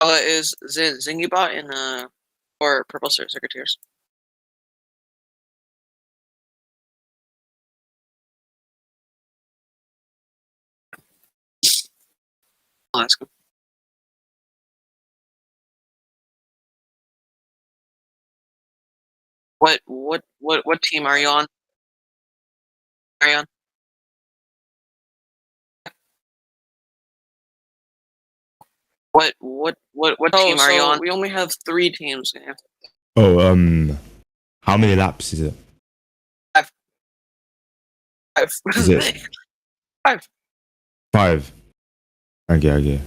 Is Zingibot in or Purple Circuiteers? I'll ask him. What team are you on? Are you on? What team are you on? We only have 3 teams. Yeah. Oh, how many laps is it? 5. Is it 5? 5? Okay.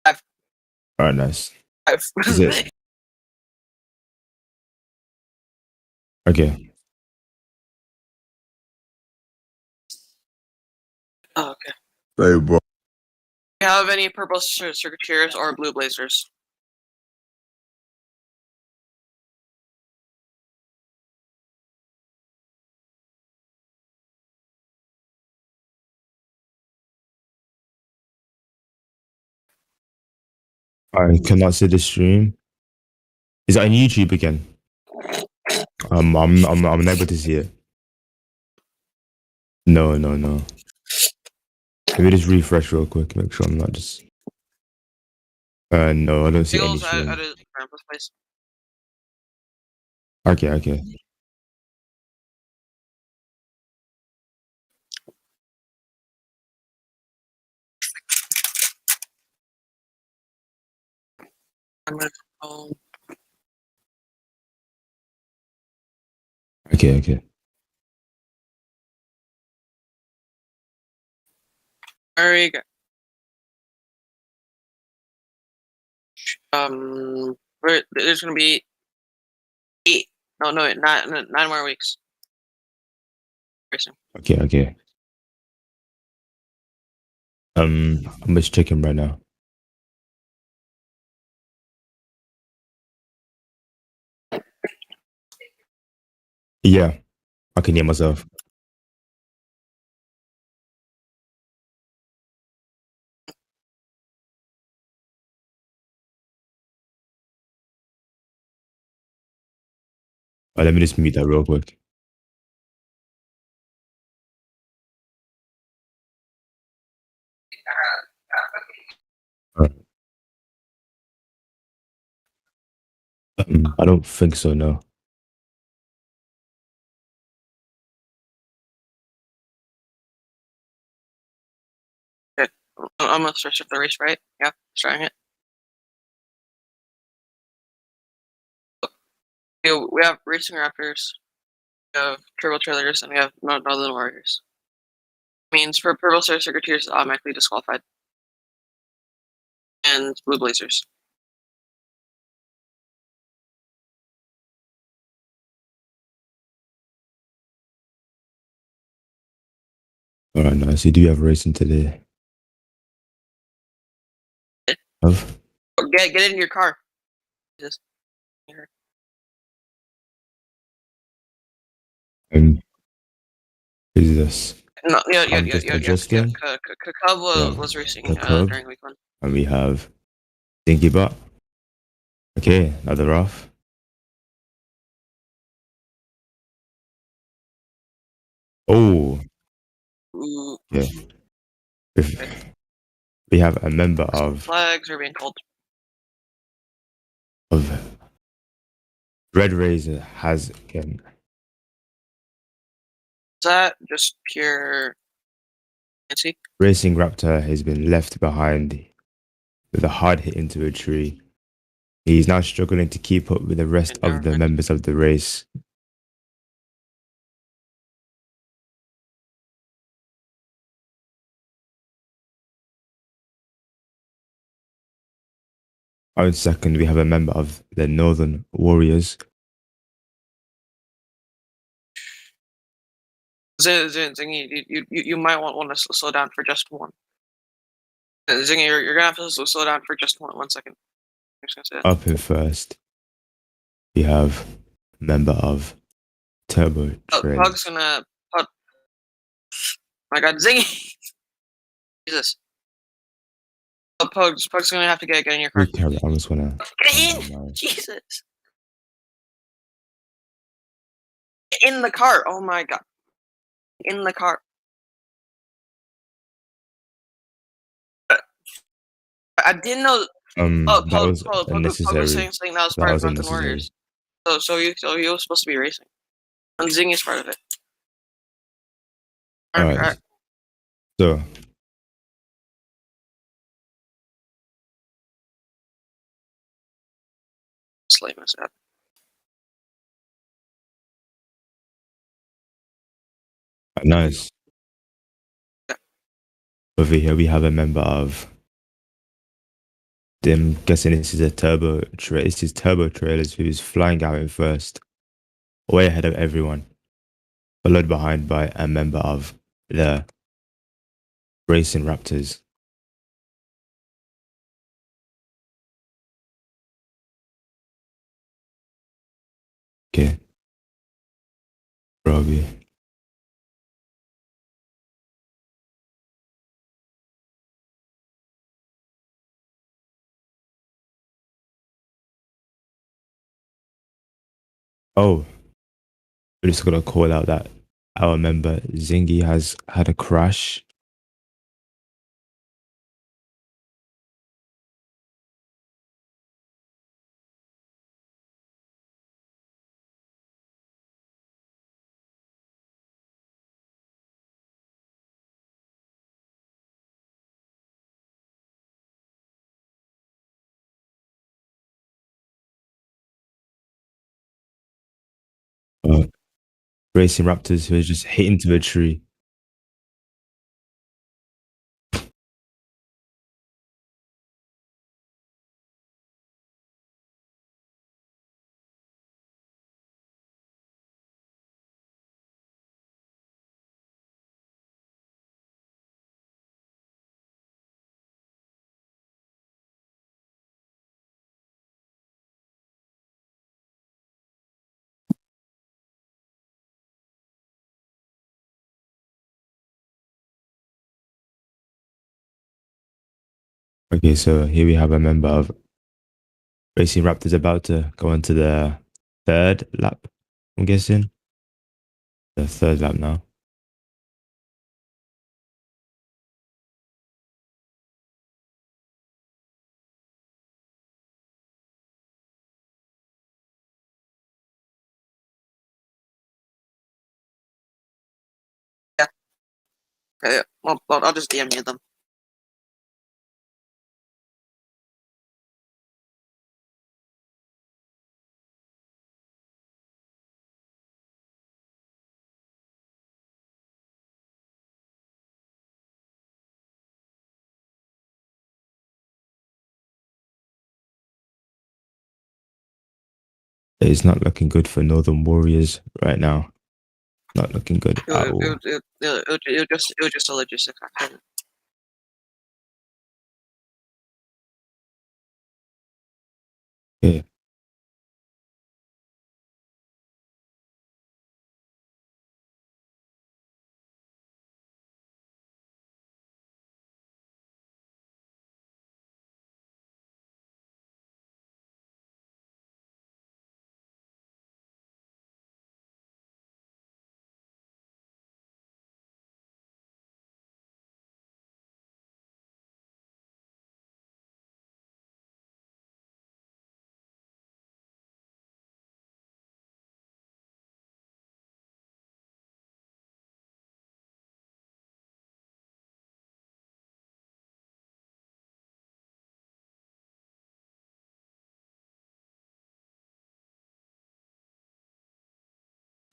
5. Alright, nice. 5. Is it? Okay. Oh, okay. Hey, bro. Do you have any Purple Circuiteers or Blue Blazers? I cannot see the stream. Is that on YouTube again? I'm unable to see it. No. Let me just refresh real quick, make sure I'm not just. No, I don't see any stream. At his grandpa's place. Okay. I'm gonna go. Okay. There you go. There's gonna be 8. No, 9 more weeks. Okay. I'm just checking right now. Yeah, I can hear myself. Let me just mute that real quick. I don't think so, no. Okay. I'm gonna start the race, right? Yeah, starting it. We have Racing Raptors, we have Turbo Trailers, and we have Northern Warriors. Means for Purple Circuiteers is automatically disqualified. And Blue Blazers. Alright, nice. You do have racing today. Get in your car. Just Who's this? No, yeah. I'm just adjusting. Cub was racing during week 1. And we have Dinky Butt. Okay, another off. Oh. Yeah. We have a member of flags are being called. Of Red Razor has again. Is that just pure fancy? Racing Raptor has been left behind with a hard hit into a tree. He's now struggling to keep up with the rest of the members of the race. On second, we have a member of the Northern Warriors. Zingy, you might want to slow down for just one. Zingy, you're gonna have to slow down for just one second. Up in first, we have a member of Turbo Train. Pug's gonna. My God, Zingy! Jesus. Oh, Pug's gonna have to get in your car. We carry. I just wanna. Get in! Jesus! Get in the car! Oh my god. In the car. I didn't know. Oh, That was Pug was unnecessary. saying that was That part of was Drunken unnecessary. Warriors. So he was supposed to be racing. And Zingy's part of it. All right. So Slay myself. nice. Over here we have a member of. I'm guessing this is a turbo. This is Turbo Trailers who's flying out in first, way ahead of everyone, followed behind by a member of the Racing Raptors. Okay, Robbie. Oh, we're just gonna call out that our member Zingy has had a crash. Racing Raptors who is just hit into a tree. Okay, so here we have a member of Racing Raptors about to go into the third lap. I'm guessing the third lap now. Yeah. Okay. Well, I'll just DM you them. It's not looking good for Northern Warriors right now. Not looking good at all. It was just a logistic accident. Yeah.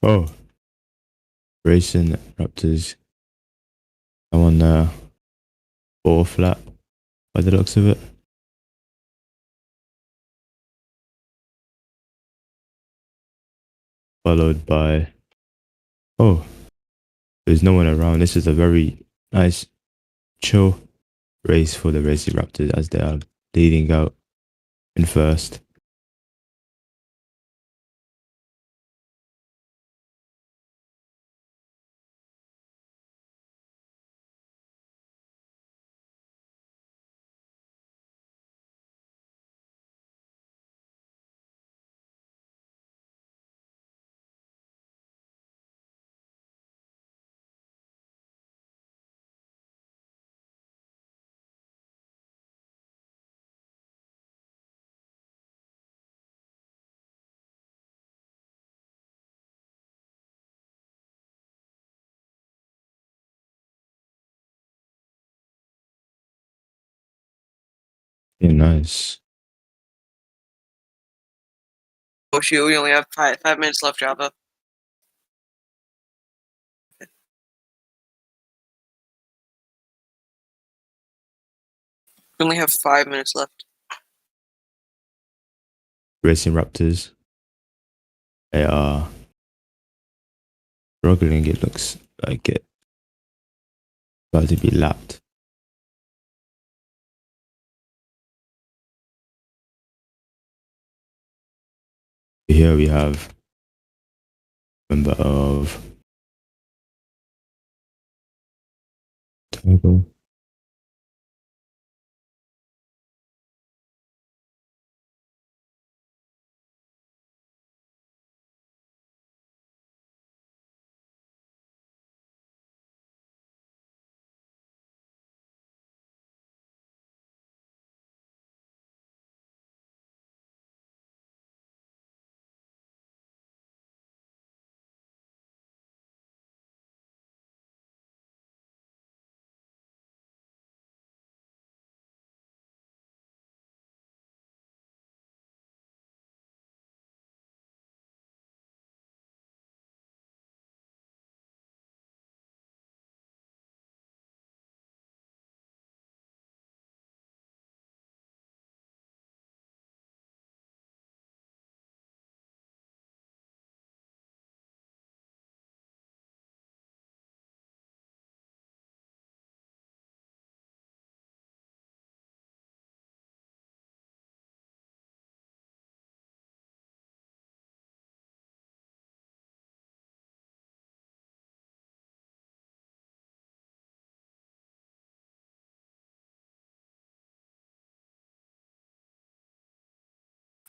Oh, Racing Raptors. I'm on the fourth lap by the looks of it. Followed by. Oh, there's no one around. This is a very nice, chill race for the Racing Raptors as they are leading out in first. Yeah, nice. Oh shoot, we only have 5 minutes left, Java. We only have 5 minutes left. Racing Raptors. They are struggling. It looks like it about to be lapped. Here we have member of Togo.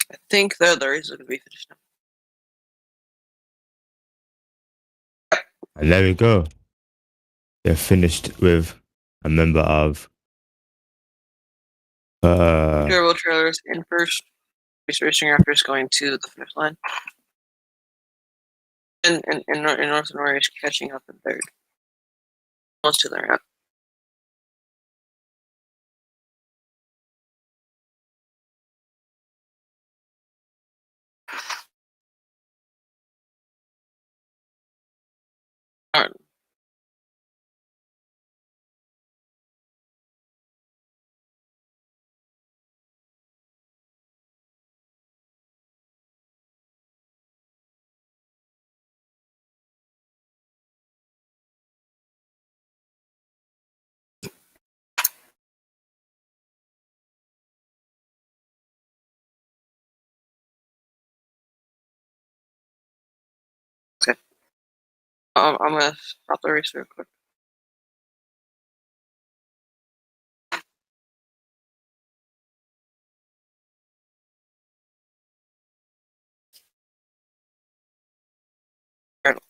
I think the race is going to be finished now. And there we go. They're finished with a member of Turbo trailers in first. Racing Raptors going to the finish line. And North Norway is catching up in third. Most of them are up. Alright. Okay. I'm going to stop the race real quick. Alright,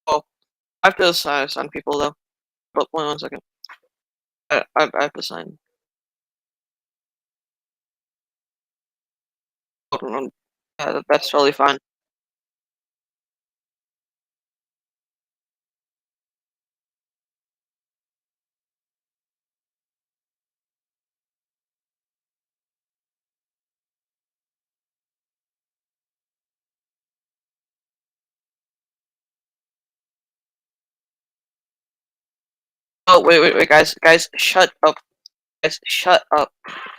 Oh, I have to assign people though. But wait 1 second. I have to sign. Yeah, that's totally fine. Oh wait, guys, shut up, guys, shut up,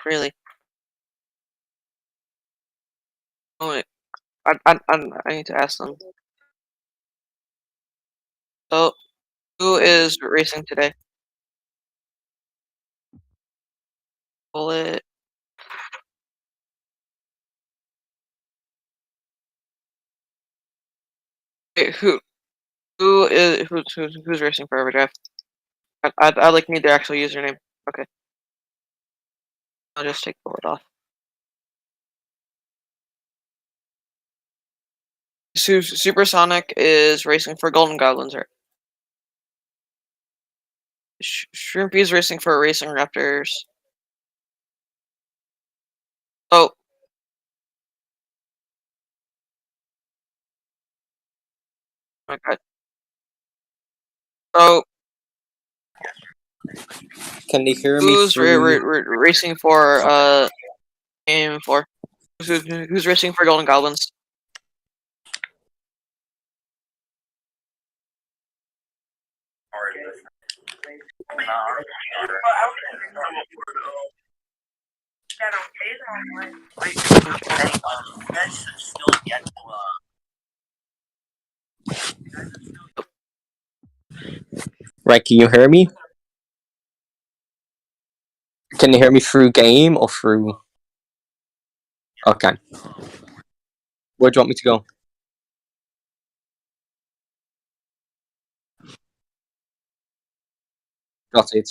really. Oh wait, I need to ask them. So, who is racing today? Bullet. Wait, who's racing for Overdraft? I like need their actual username. Okay, I'll just take Bullet off. Supersonic is racing for Golden Goblins, right? Shrimpy is racing for Racing Raptors. Oh, my God. So, Can they hear me who's through? racing for game 4? Who's racing for Golden Goblins? Right, can you hear me? Can you hear me through game or through? Okay. Where do you want me to go? Got it.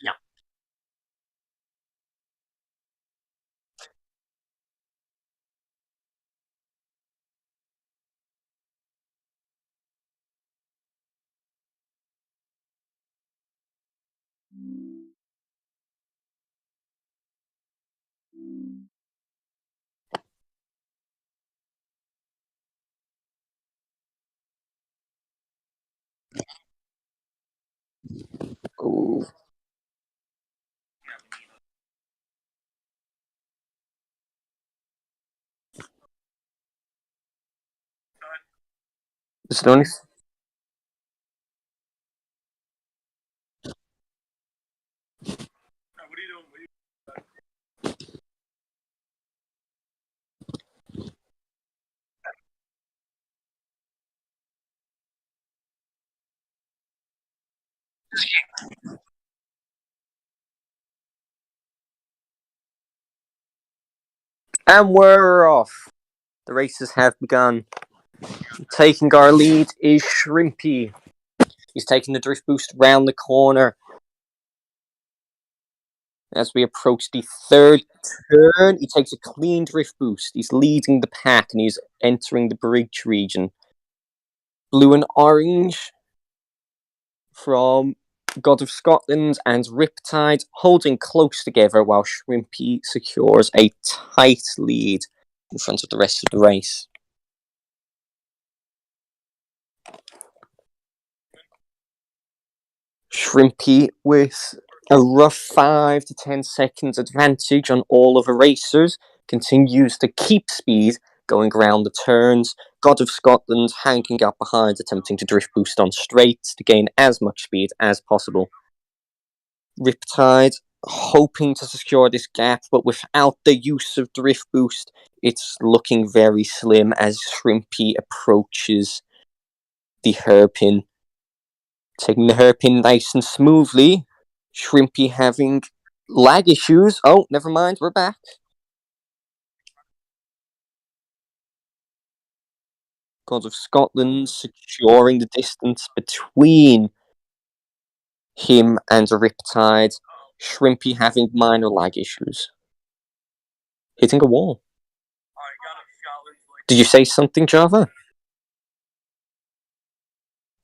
Yeah. Ooh. Is there only... And we're off. The races have begun. Taking our lead is Shrimpy. He's taking the drift boost round the corner. As we approach the third turn, he takes a clean drift boost. He's leading the pack and he's entering the bridge region. Blue and orange from God of Scotland and Riptide holding close together while Shrimpy secures a tight lead in front of the rest of the race. Shrimpy with a rough 5 to 10 seconds advantage on all other racers continues to keep speed going around the turns. God of Scotland hanging up behind, attempting to drift boost on straights to gain as much speed as possible. Riptide hoping to secure this gap, but without the use of drift boost, it's looking very slim as Shrimpy approaches the hairpin. Taking the hairpin nice and smoothly. Shrimpy having lag issues. Oh, never mind, we're back. God of Scotland securing the distance between him and Riptide. Shrimpy having minor lag issues. Hitting a wall. Did you say something, Java?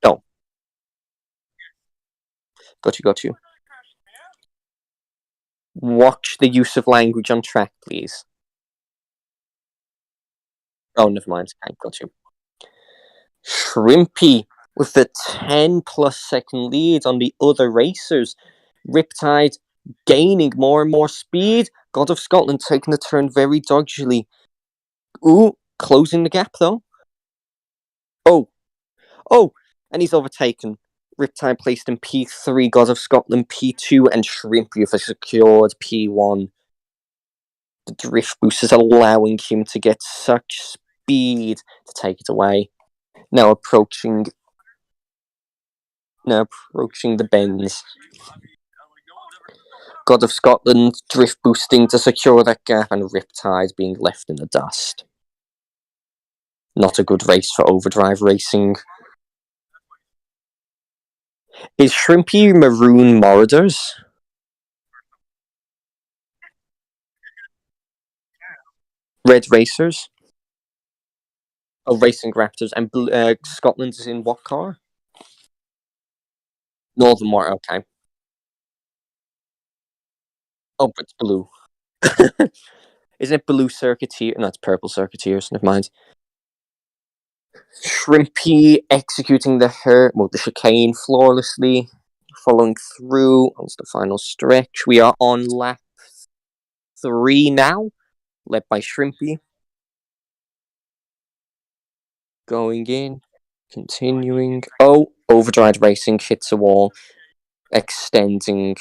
No. Got you. Watch the use of language on track, please. Oh, never mind. Okay, got you. Shrimpy with the 10+ second lead on the other racers. Riptide gaining more and more speed. God of Scotland taking the turn very dodgily. Ooh, closing the gap though. Oh, and he's overtaken. Riptide placed in P3, God of Scotland P2, and Shrimpy with a secured P1. The drift boost is allowing him to get such speed to take it away. Now approaching the bends. God of Scotland drift boosting to secure that gap, and Riptide being left in the dust. Not a good race for Overdrive Racing. Is Shrimpy Maroon Marauders? Red Racers? Oh, Racing Raptors. And Scotland is in what car? Northern War, okay. Oh, but it's blue. Isn't it blue Circuiteer? No, it's purple Circuiteers, never mind. Shrimpy executing the chicane flawlessly, following through onto the final stretch. We are on lap 3 now, led by Shrimpy. Going in, continuing. Oh, Overdrive Racing hits a wall, extending.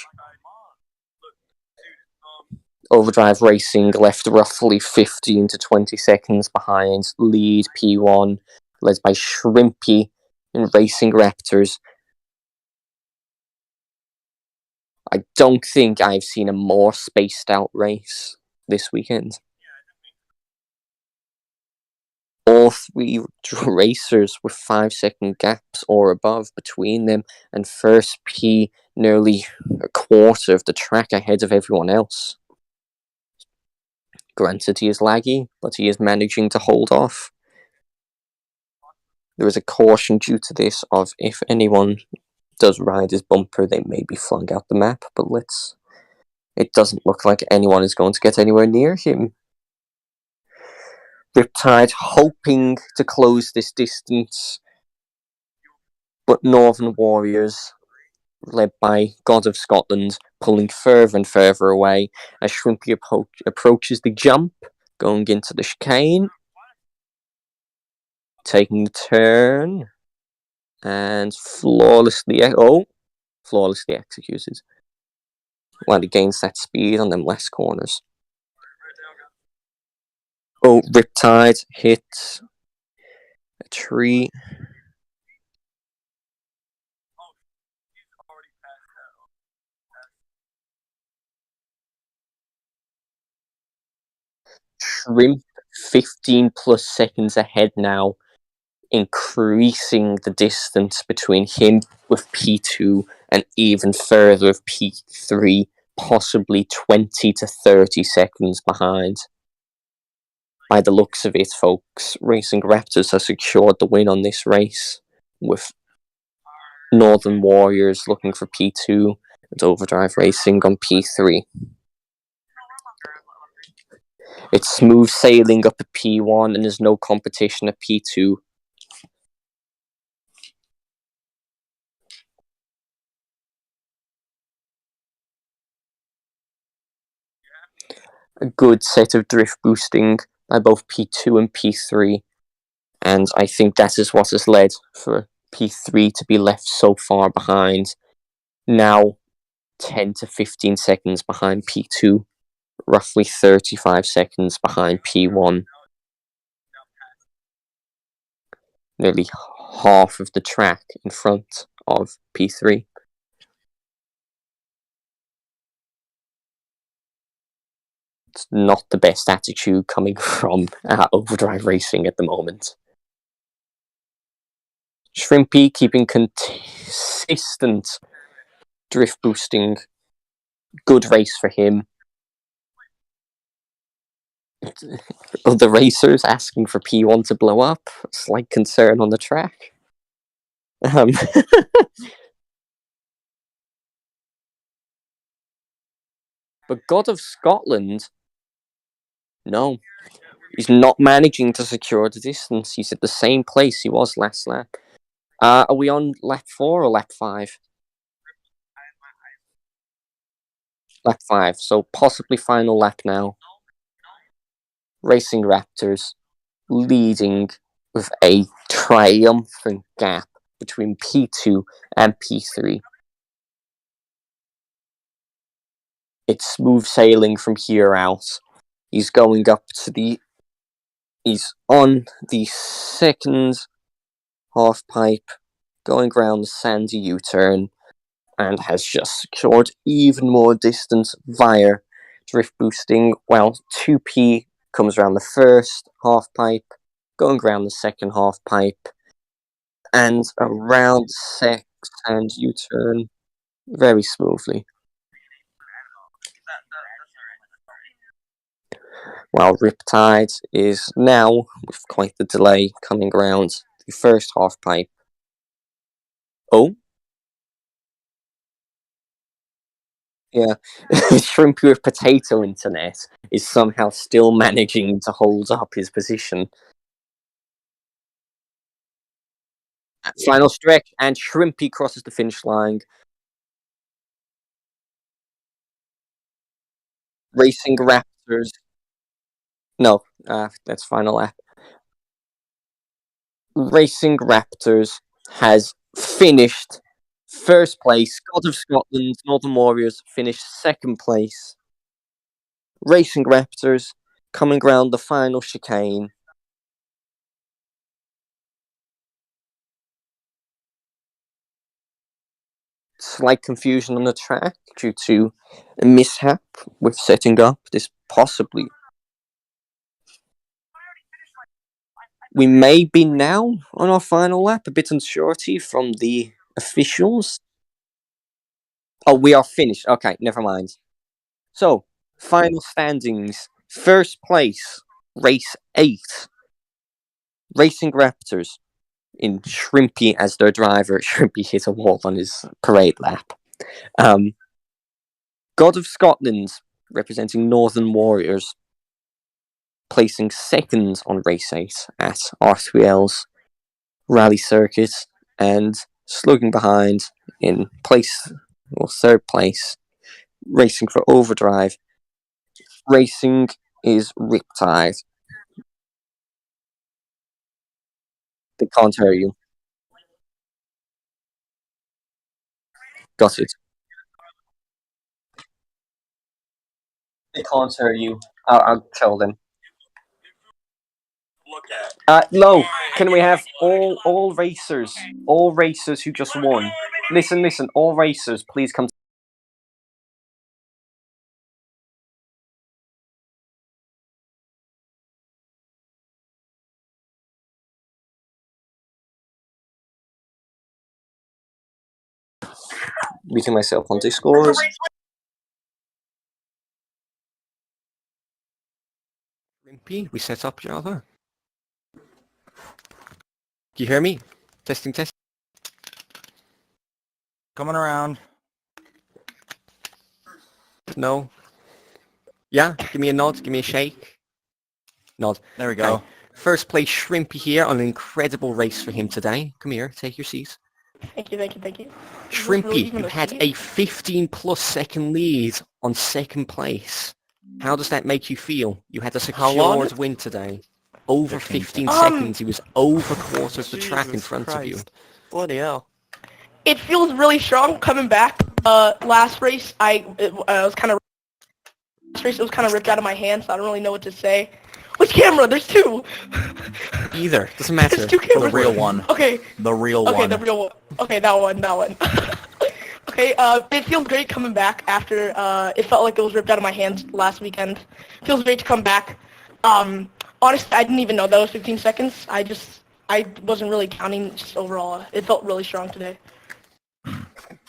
Overdrive Racing left roughly 15 to 20 seconds behind lead P1, led by Shrimpy and Racing Raptors. I don't think I've seen a more spaced out race this weekend. All three racers with 5-second gaps or above between them, and first P nearly a quarter of the track ahead of everyone else. Granted, he is laggy, but he is managing to hold off. There is a caution due to this of if anyone does ride his bumper, they may be flung out the map, but it doesn't look like anyone is going to get anywhere near him. Riptide hoping to close this distance, but Northern Warriors, led by God of Scotland, pulling further and further away as Shrimpy approaches the jump, going into the chicane, taking the turn, and flawlessly executed. While he gains that speed on them last corners. Oh, Riptide hits a tree. Shrimp 15+ seconds ahead now, increasing the distance between him with P2 and even further with P3, possibly 20 to 30 seconds behind. By the looks of it, folks, Racing Raptors has secured the win on this race, with Northern Warriors looking for P2 and Overdrive Racing on P3. It's smooth sailing up at P1 and there's no competition at P2. A good set of drift boosting by both P2 and P3, and I think that is what has led for P3 to be left so far behind. Now 10 to 15 seconds behind P2, roughly 35 seconds behind P1. Nearly half of the track in front of P3. It's not the best attitude coming from Overdrive Racing at the moment. Shrimpy keeping consistent drift boosting. Good race for him. Other racers asking for P1 to blow up. Slight concern on the track. But God of Scotland, no. He's not managing to secure the distance. He's at the same place he was last lap. Are we on lap 4 or lap 5? Lap 5, so possibly final lap now. Racing Raptors leading with a triumphant gap between P2 and P3. It's smooth sailing from here out. He's going up to the... He's on the second half pipe, going around the sandy U-turn, and has just secured even more distance via drift boosting. Well, 2P comes around the first half pipe, going around the second half pipe, and around the second U-turn very smoothly. While Riptide is now, with quite the delay, coming around the first half pipe. Oh? Yeah, Shrimpy with Potato Internet is somehow still managing to hold up his position. Final stretch, and Shrimpy crosses the finish line. Racing Raptors. No, that's final lap. Racing Raptors has finished first place. God of Scotland, Northern Warriors finished second place. Racing Raptors coming round the final chicane. Slight confusion on the track due to a mishap with setting up this possibly. We may be now on our final lap, a bit unsurety from the officials. Oh, we are finished. Okay, never mind. So, final standings. First place, race 8. Racing Raptors, in Shrimpy as their driver. Shrimpy hit a wall on his parade lap. God of Scotland, representing Northern Warriors, placing second on race 8 at R3L's rally circuit, and slugging behind in place, or third place, racing for Overdrive. Racing is Riptide. They can't hear you. Got it. They can't hear you. I'll tell them. Lo, can we have all racers who just won? Listen, all racers, please come. Meeting myself on Discord. We set up, Java. Do you hear me? Testing, test. Coming around. No. Yeah, give me a nod, give me a shake. Nod. There we go. Okay. First place Shrimpy here on an incredible race for him today. Come here, take your seat. Thank you. Shrimpy, you had a 15 plus second lead on second place. How does that make you feel? You had a secured win today. Over 15 seconds, he was over quarter of the track in front of you. Bloody hell. It feels really strong coming back. Last race, it was kind of ripped out of my hand, so I don't really know what to say. Which camera? There's two. Either, doesn't matter. There's two cameras. The real one. Okay. The real one. Okay, the real one. Okay, that one. Okay, it feels great coming back after it felt like it was ripped out of my hands last weekend. Feels great to come back. Honestly, I didn't even know that was 15 seconds. I wasn't really counting. Just overall, it felt really strong today.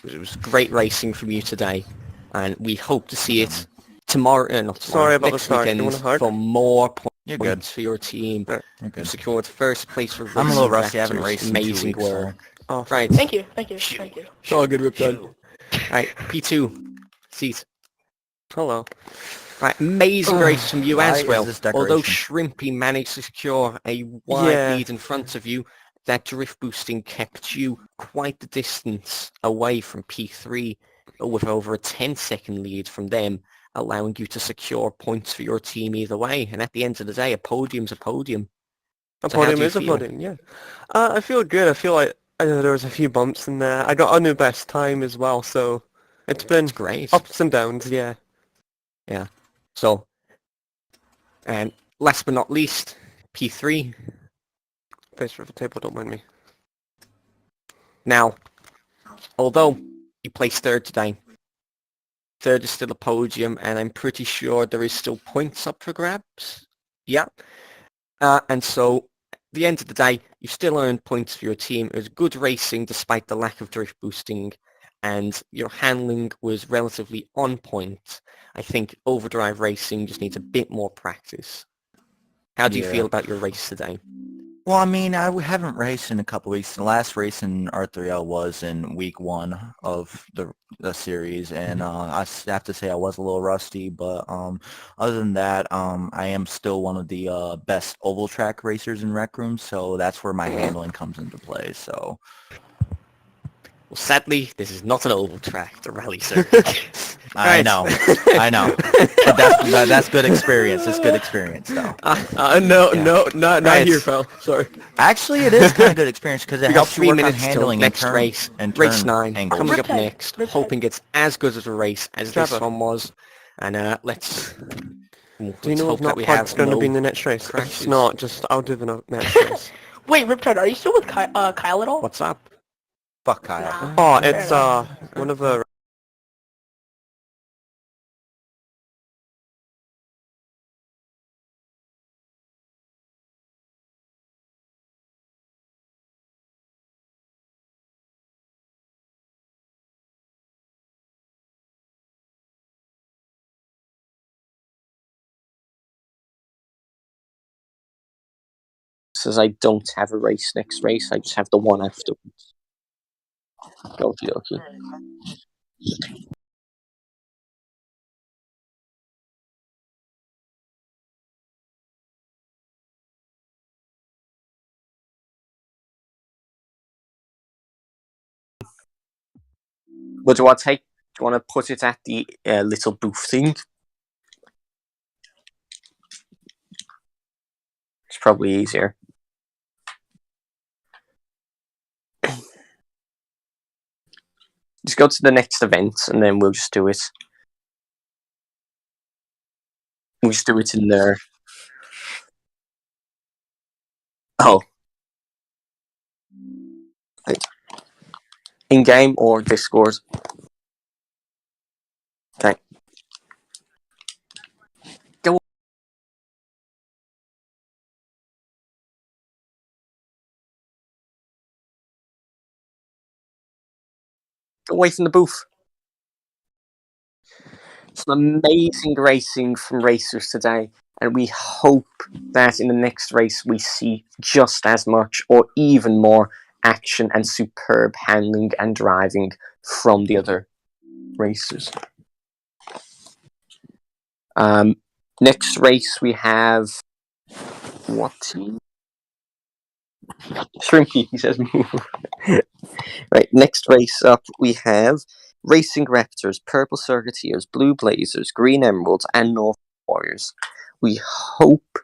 It was great racing from you today, and we hope to see it tomorrow, not tomorrow, Sorry about the next start. You weekend want a hug? for more You're good. points for your team. Right. You're You good. secured first place for I'm a little Racing rusty. I haven't Raptors. raced in 2 Amazing weeks, work. so. Oh, Right. Thank you. Thank you. Thank you. It's all good, Riptide. Right, P2. Seat. hello. Right, amazing race from you Why as is well. this Although decoration? Shrimpy managed to secure a wide Yeah. lead in front of you, that drift boosting kept you quite the distance away from P3 with over a 10-second lead from them, allowing you to secure points for your team either way. And at the end of the day, a podium's a podium. A So how podium do you is a feel? podium, yeah. I feel good. I feel like there was a few bumps in there. I got a new best time as well, so it's been It's great. ups and downs, yeah. Yeah. So, and last but not least, P3. Face for the table, don't mind me. Now, although you placed third today, third is still a podium, and I'm pretty sure there is still points up for grabs. Yeah. And so, at the end of the day, you still earned points for your team. It was good racing despite the lack of drift boosting, and your handling was relatively on point. I think overdrive racing just needs a bit more practice. How do you Yeah. feel about your race today? Well, I mean, haven't raced in a couple weeks. The last race in R3L was in week 1 of the series, and have to say I was a little rusty. But other than that, I am still one of the best oval track racers in Rec Room, so that's where my handling comes into play. So. Well, sadly, this is not an oval track, the rally circuit. I Right. know, I know. But that's good experience. It's good experience, though. No, Yeah. not Right. here, pal. Sorry. Actually, it is kind of good experience because it We got helps you 3 work on minutes till handling and next turn race. and Race turn 9 angles. coming up Riptide, next. Riptide. Hoping it's as good as a race as this Trevor. one was. And let's Do you let's know hope if that not we Pud's have going to no be in the next race? If crashes. it's not, just I'll do the next race. Wait, Riptide, are you still with Kyle at all? What's up? Fuck Kyle. Nah. Oh, Fair it's enough. one of the Says I don't have a race next race. I just have the one afterwards. Okie dokie. But do I take? Do you want to put it at the little booth thing? It's probably easier. Just go to the next event, and then we'll just do it. We'll just do it in there. Oh. Right. In-game or Discord? Okay. Go away from the booth. Some amazing racing from racers today, and we hope that in the next race we see just as much or even more action and superb handling and driving from the other racers. Next race we have what team? Shrimpy, he says move. Right, next race up we have Racing Raptors, Purple Circuiteers, Blue Blazers, Green Emeralds, and North Warriors. We hope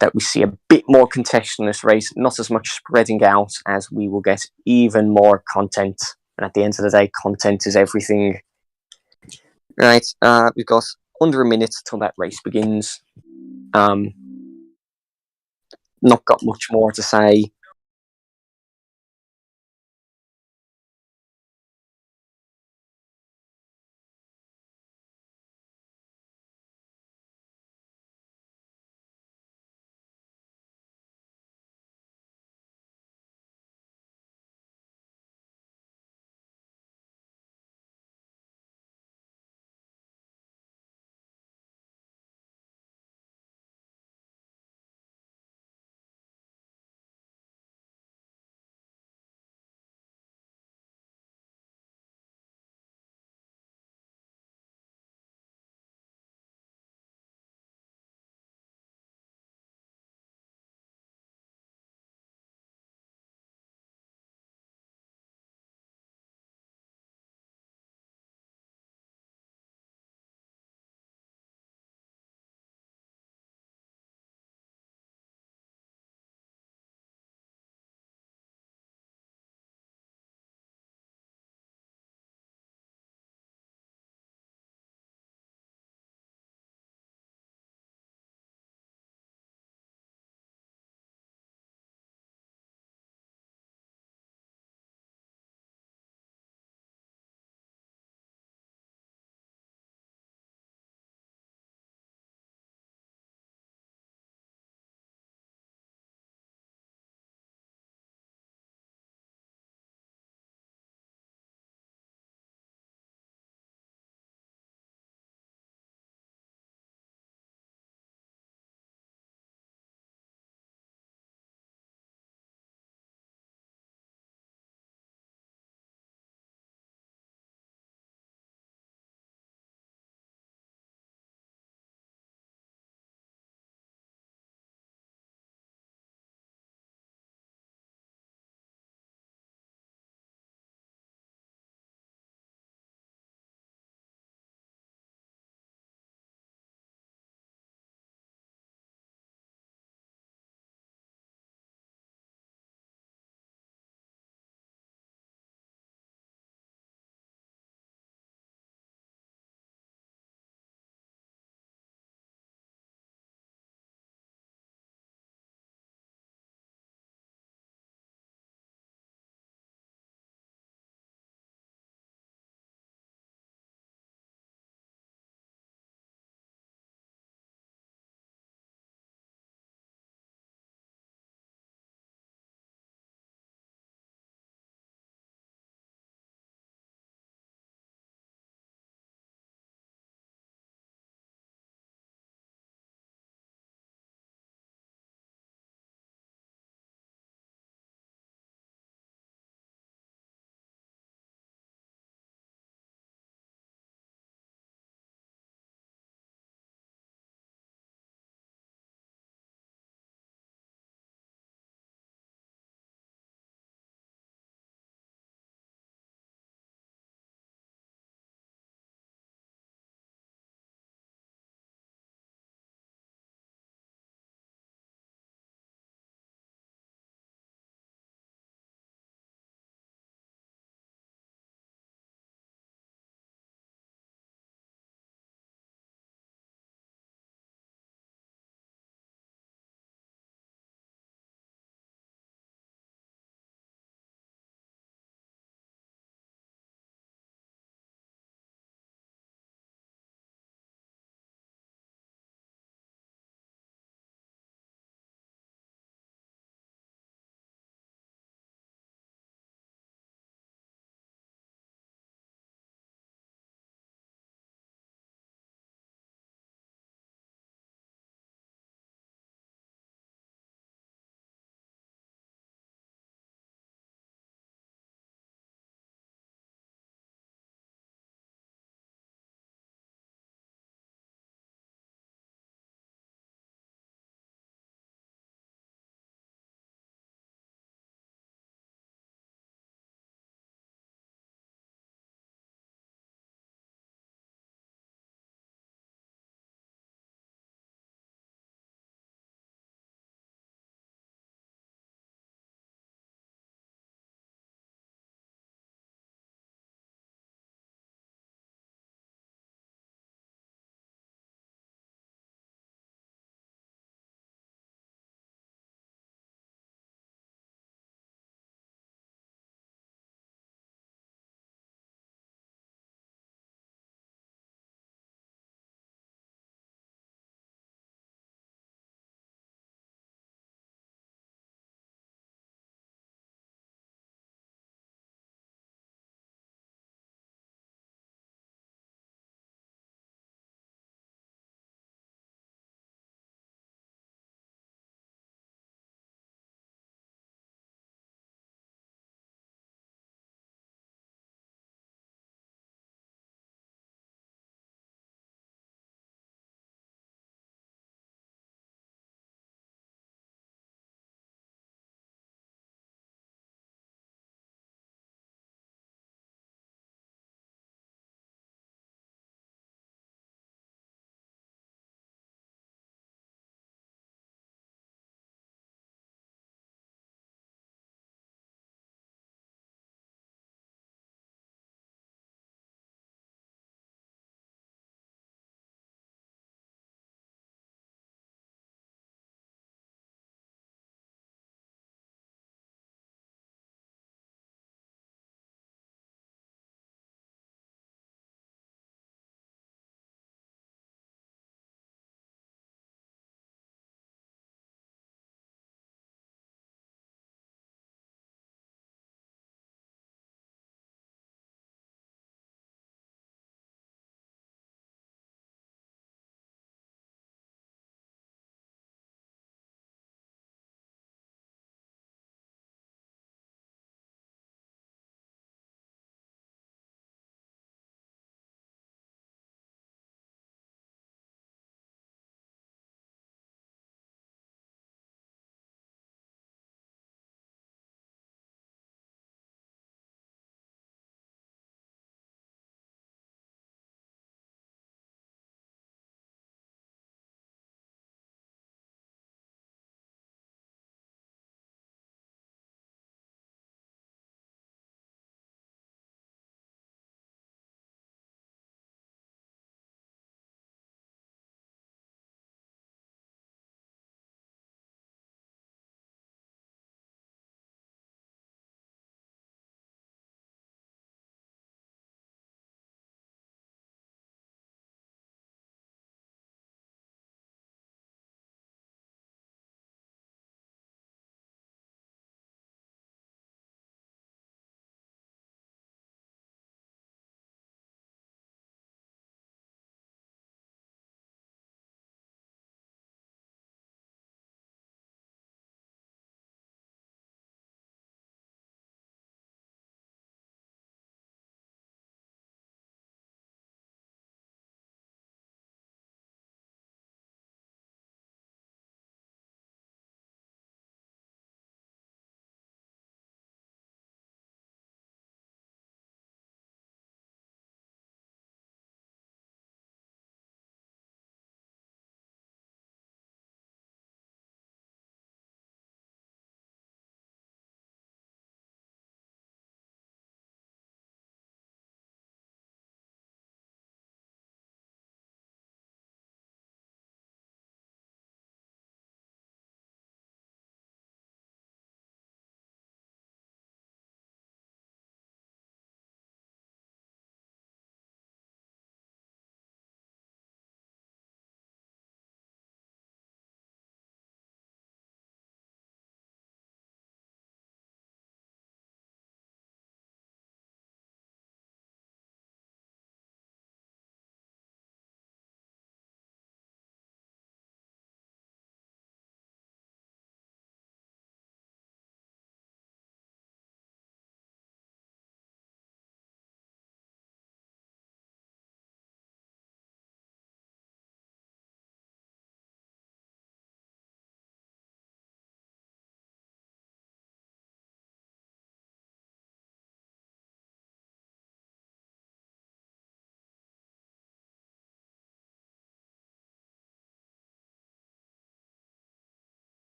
that we see a bit more contention in this race, not as much spreading out, as we will get even more content. And at the end of the day, content is everything. Right, we've got under a minute till that race begins. Not got much more to say.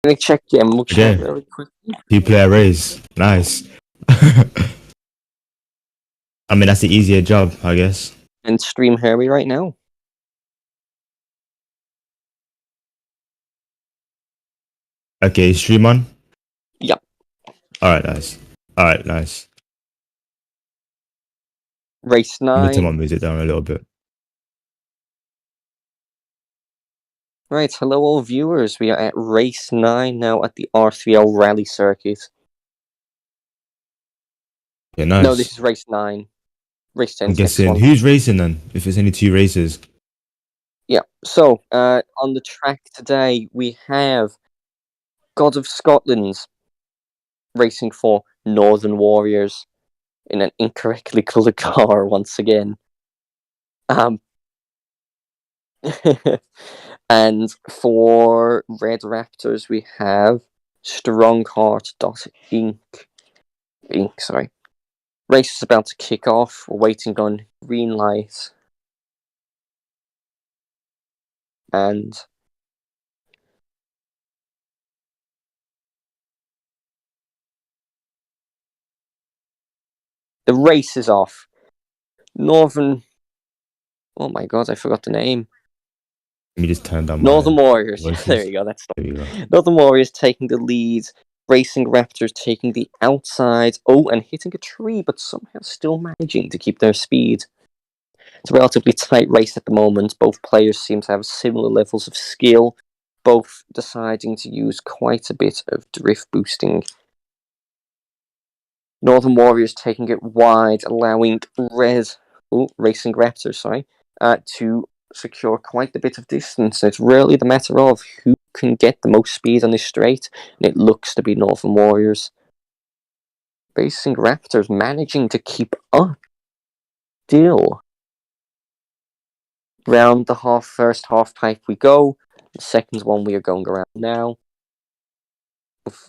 Let me check the ML chat Okay. very quickly. 2-player race. Nice. I mean, that's the easier job, I guess. And stream Harry right now. Okay, stream on? Yep. Alright, nice. Alright, nice. Race Let me turn my 9. music down a little bit. Right, hello all viewers. We are at race 9 now at the R3L Rally Circuit. Yeah, nice. No, this is race 9. Race 10 I'm is next guessing. one. Who's racing then? If it's only 2 races. Yeah, so on the track today we have God of Scotland racing for Northern Warriors in an incorrectly coloured car once again. And for Red Raptors we have Strongheart.inc. Sorry. Race is about to kick off. We're waiting on green light. And the race is off. Northern... Oh my god, I forgot the name. Let me just turn down Northern my Warriors. voices. There you go, that's There you go. Northern Warriors taking the lead. Racing Raptors taking the outside. Oh, and hitting a tree, but somehow still managing to keep their speed. It's a relatively tight race at the moment. Both players seem to have similar levels of skill, both deciding to use quite a bit of drift boosting. Northern Warriors taking it wide, allowing Racing Raptors, to secure quite a bit of distance. It's really the matter of who can get the most speed on this straight, and it looks to be Northern Warriors. Racing Raptors managing to keep up still. Round the first half pipe we go. The second one we are going around now.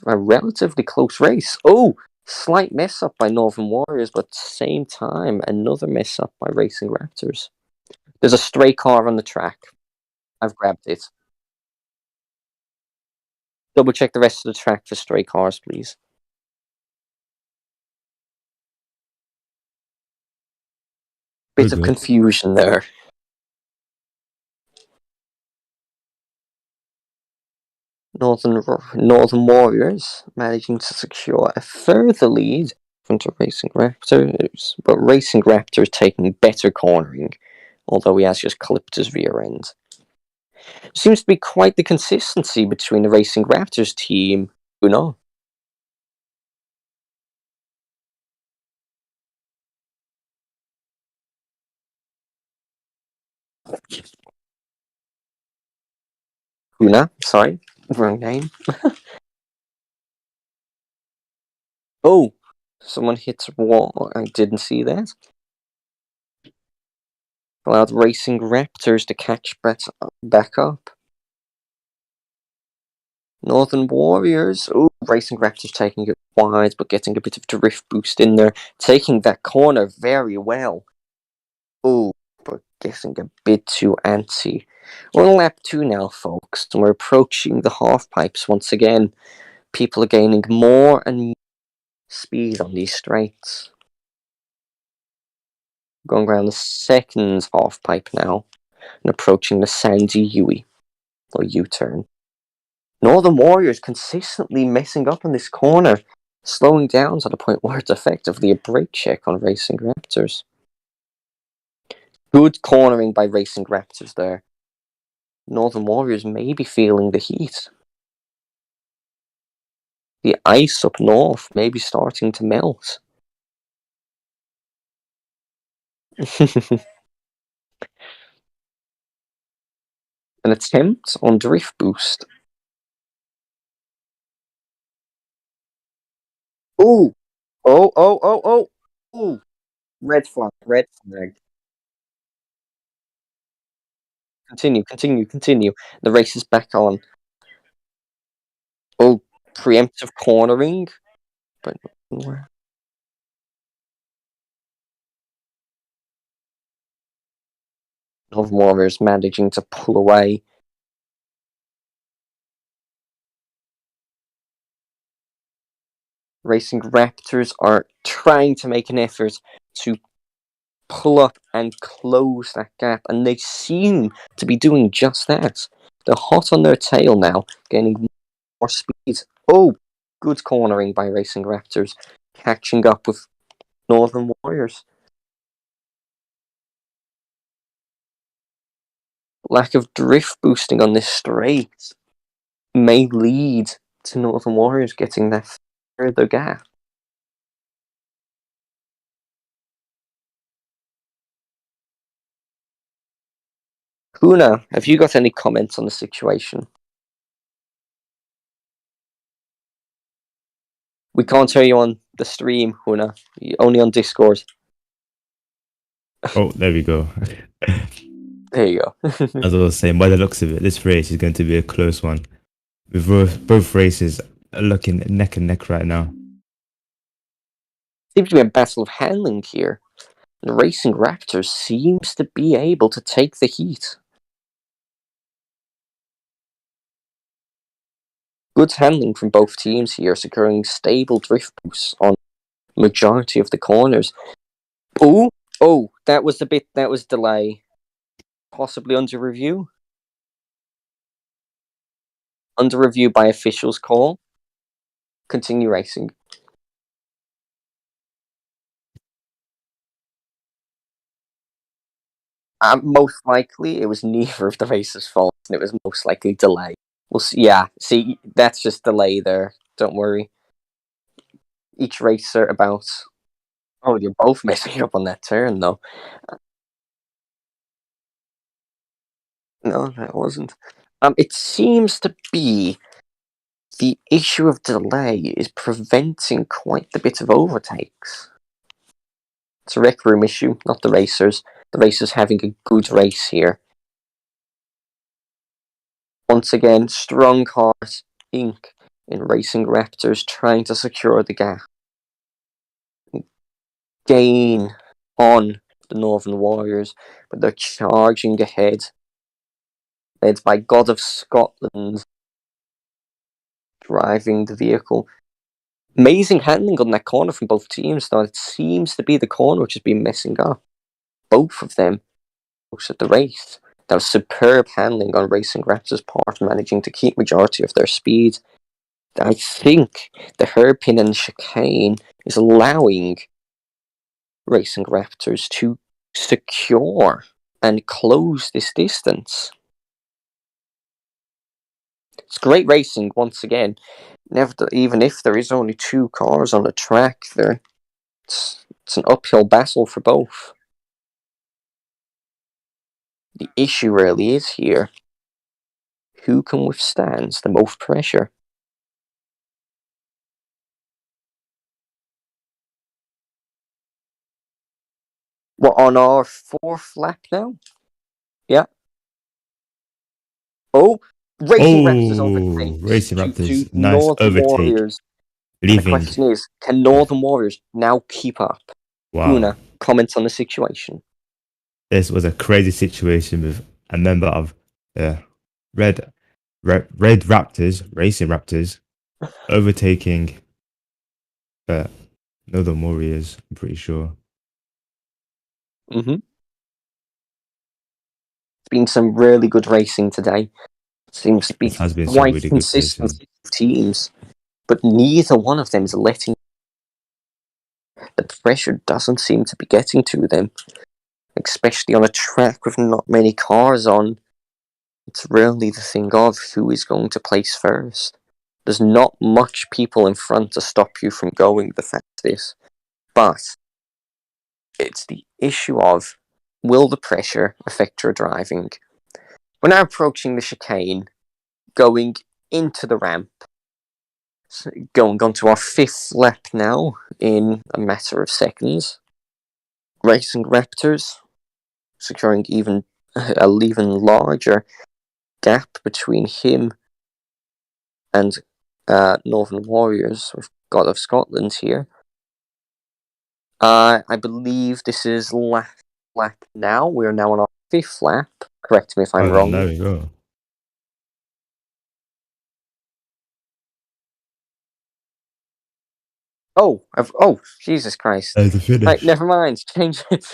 A relatively close race. Oh, slight mess up by Northern Warriors, but same time another mess up by Racing Raptors. There's a stray car on the track. I've grabbed it. Double check the rest of the track for stray cars, please. Bit of confusion there. Northern Warriors managing to secure a further lead in front of Racing Raptors, but Racing Raptors taking better cornering, although he has just clipped his rear end. Seems to be quite the consistency between the Racing Raptors team. Uno. Una, sorry, wrong name. Oh, someone hit a wall. I didn't see that. Allowed Racing Raptors to catch back up. Northern Warriors. Oh, Racing Raptors taking it wide, but getting a bit of drift boost in there. Taking that corner very well. Oh, but getting a bit too antsy. We're on lap 2 now, folks, and we're approaching the half pipes once again. People are gaining more and more speed on these straights. Going around the second half pipe now, and approaching the sandy U-turn. Northern Warriors consistently messing up on this corner, slowing down to the point where it's effectively a brake check on Racing Raptors. Good cornering by Racing Raptors there. Northern Warriors may be feeling the heat. The ice up north may be starting to melt. An attempt on drift boost. Ooh! Oh! Ooh! Red flag. Continue. The race is back on. Oh, preemptive cornering. But Northern Warriors managing to pull away. Racing Raptors are trying to make an effort to pull up and close that gap, and they seem to be doing just that. They're hot on their tail now, gaining more speed. Oh, good cornering by Racing Raptors, catching up with Northern Warriors. Lack of drift boosting on this straight may lead to Northern Warriors getting that further gap. Huna, have you got any comments on the situation? We can't hear you on the stream, Huna. Only on Discord. Oh, there we go. There you go. As I was saying, by the looks of it, this race is going to be a close one. With both races looking neck and neck right now. Seems to be a battle of handling here. The Racing Raptors seems to be able to take the heat. Good handling from both teams here, securing stable drift boosts on majority of the corners. Oh, that was delay. Possibly under review. Under review by officials call. Continue racing. Most likely, it was neither of the races' fault, and it was most likely delay. We'll see. Yeah, see, that's just delay there. Don't worry. Each racer about. Oh, you're both messing up on that turn, though. No, that wasn't. It seems to be the issue of delay is preventing quite a bit of overtakes. It's a rec room issue, not the racers. The racers having a good race here. Once again, strong cars, Inc. in Racing Raptors trying to secure the gap. Gain on the Northern Warriors, but they're charging ahead. Led by God of Scotland driving the vehicle. Amazing handling on that corner from both teams, though. It seems to be the corner which has been messing up. Both of them at the race. That was superb handling on Racing Raptors' part, managing to keep majority of their speed. I think the hairpin and chicane is allowing Racing Raptors to secure and close this distance. It's great racing once again. Even if there is only two cars on the track, it's an uphill battle for both. The issue really is here, who can withstand the most pressure? We're on our fourth lap now? Yeah. Oh, Racing Raptors overtakes Racing to Raptors, nice Northern overtake. Warriors. And the Leaving. question is, can Northern Warriors now keep up? Wow. Huna, comments on the situation. This was a crazy situation with a member of the Red Raptors, Racing Raptors, overtaking Northern Warriors, I'm pretty sure. Mm-hmm. It's been some really good racing today. Seems to be This has been some quite really good consistent racing. teams, but neither one of them is letting. The pressure doesn't seem to be getting to them, especially on a track with not many cars on. It's really the thing of who is going to place first. There's not much people in front to stop you from going the fastest, but it's the issue of, will the pressure affect your driving? We're now approaching the chicane, going into the ramp. So going on to our fifth lap now in a matter of seconds. Racing Raptors securing an even larger gap between him and Northern Warriors with God of Scotland here. I believe this is last lap now. We're now on our fifth lap. Correct me if I'm wrong. There we go. Oh, Jesus Christ. The finish. Right, never mind. Change it.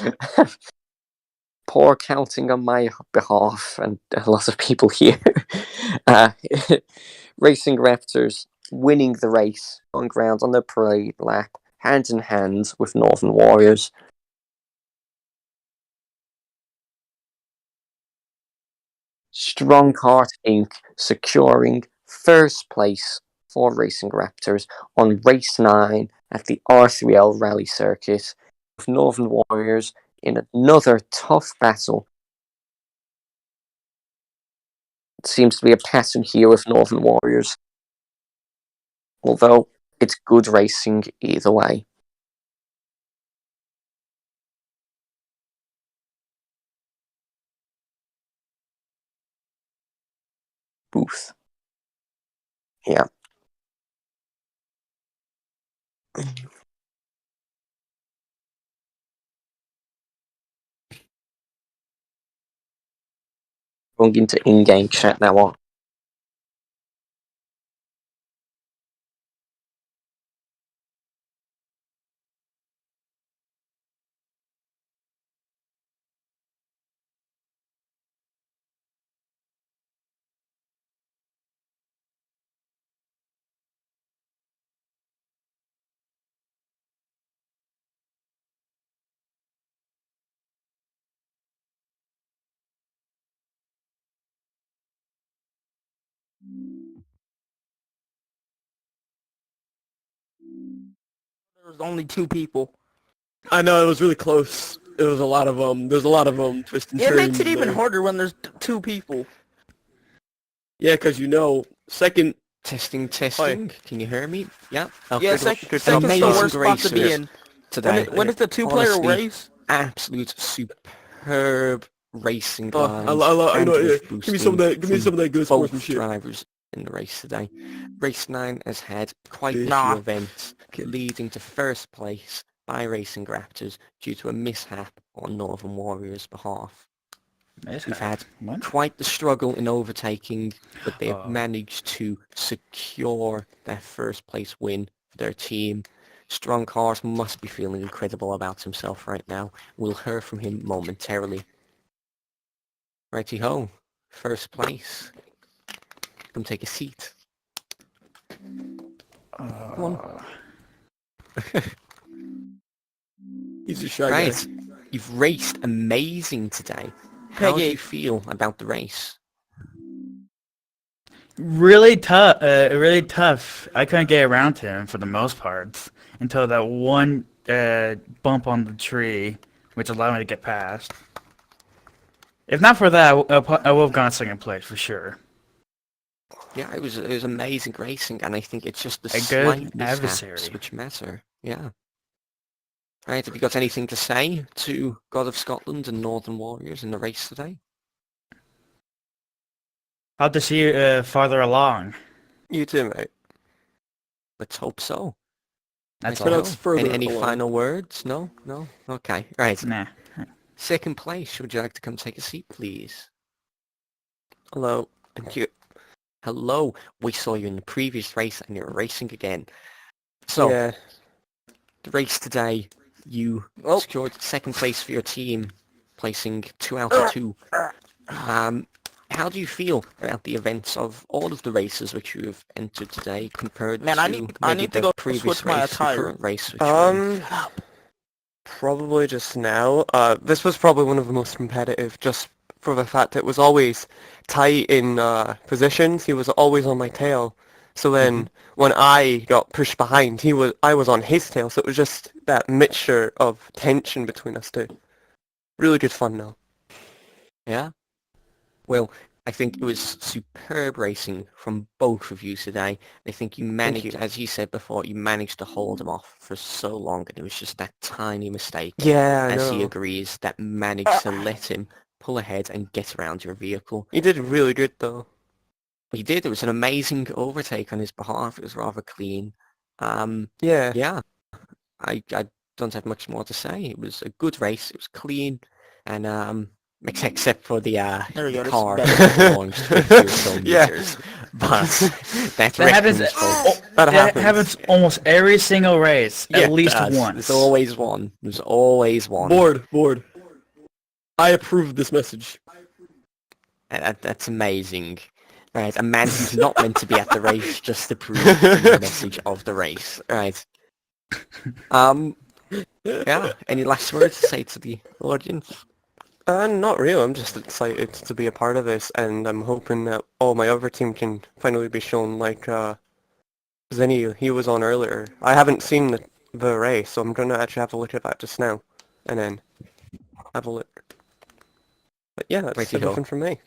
Poor counting on my behalf and a lot of people here. Racing Raptors winning the race on ground on the parade lap, hand in hand with Northern Warriors. Strong Heart Inc. securing first place for Racing Raptors on race 9 at the R3L Rally Circuit, with Northern Warriors in another tough battle. It seems to be a pattern here with Northern Warriors, although it's good racing either way. Booth. Yeah. Going into in-game chat now on. There was only 2 people. I know, it was really close. There was a lot of there's a lot of twists and turns. It makes it even there. harder when there's 2 people. Yeah, because second. Testing. Hi. Can you hear me? Yeah. Yeah, Second's second's the worst spot to be in today. When it's a 2-player Honestly. race, absolute superb racing Oh, lines. I know. Yeah. Give Give me some of that good both sportsmanship. drivers in the race today. Race 9 has had quite a Nah. few events leading to first place by Racing Raptors due to a mishap on Northern Warriors' behalf. We've had quite the struggle in overtaking, but they've managed to secure their first place win for their team. Strong Cars must be feeling incredible about himself right now. We'll hear from him momentarily. Righty-ho, first place. Come take a seat. Come on. He's a shy Right, guy. you've raced amazing today. How do you feel about the race? Really tough. Really tough. I couldn't get around to him for the most part until that one bump on the tree, which allowed me to get past. If not for that, I would have gone second place for sure. Yeah, it was amazing racing, and I think it's just the A slight good mishaps adversary. which matter. Yeah. Right, have you got anything to say to God of Scotland and Northern Warriors in the race today? Hope to see you farther along. You too, mate. Let's hope so. That's Right, all. Pronounced further any along. final words? No? Okay, right. Nah. Second place, would you like to come take a seat, please? Hello. Thank you. Hello, we saw you in the previous race and you're racing again. So, Yeah. the race today, you secured second place for your team, placing 2 out of 2. How do you feel about the events of all of the races which you have entered today compared Man, to I need to go previous switch my race and attire. current race? Which you're in? Probably just now. This was probably one of the most competitive, just for the fact it was always tight in positions. He was always on my tail. So then, when I got pushed behind, I was on his tail. So it was just that mixture of tension between us two. Really good fun now. Yeah. Well, I think it was superb racing from both of you today. I think you managed, as you said before, you managed to hold him off for so long, and it was just that tiny mistake, Yeah, I as he know. agrees, that managed to let him pull ahead and get around your vehicle. He did really good though. He did. It was an amazing overtake on his behalf. It was rather clean. Yeah. Yeah. I don't have much more to say. It was a good race. It was clean, and Except for the There we go, this is car better. that belongs to a few Yeah. kilometers. But that's That happens. Reckon's fault. That That happens. happens almost every single race, Yeah, at least it does. once. There's always one. There's always one. Bored. I approve this message. That's amazing. Right, a man who's not meant to be at the race just to prove the message of the race. Right. Yeah. Any last words to say to the audience? Not really. I'm just excited to be a part of this, and I'm hoping that all my other team can finally be shown. Like Zenny, he was on earlier. I haven't seen the race, so I'm gonna actually have a look at that just now, and then have a look. But yeah, that's Righty-ho. everything from me.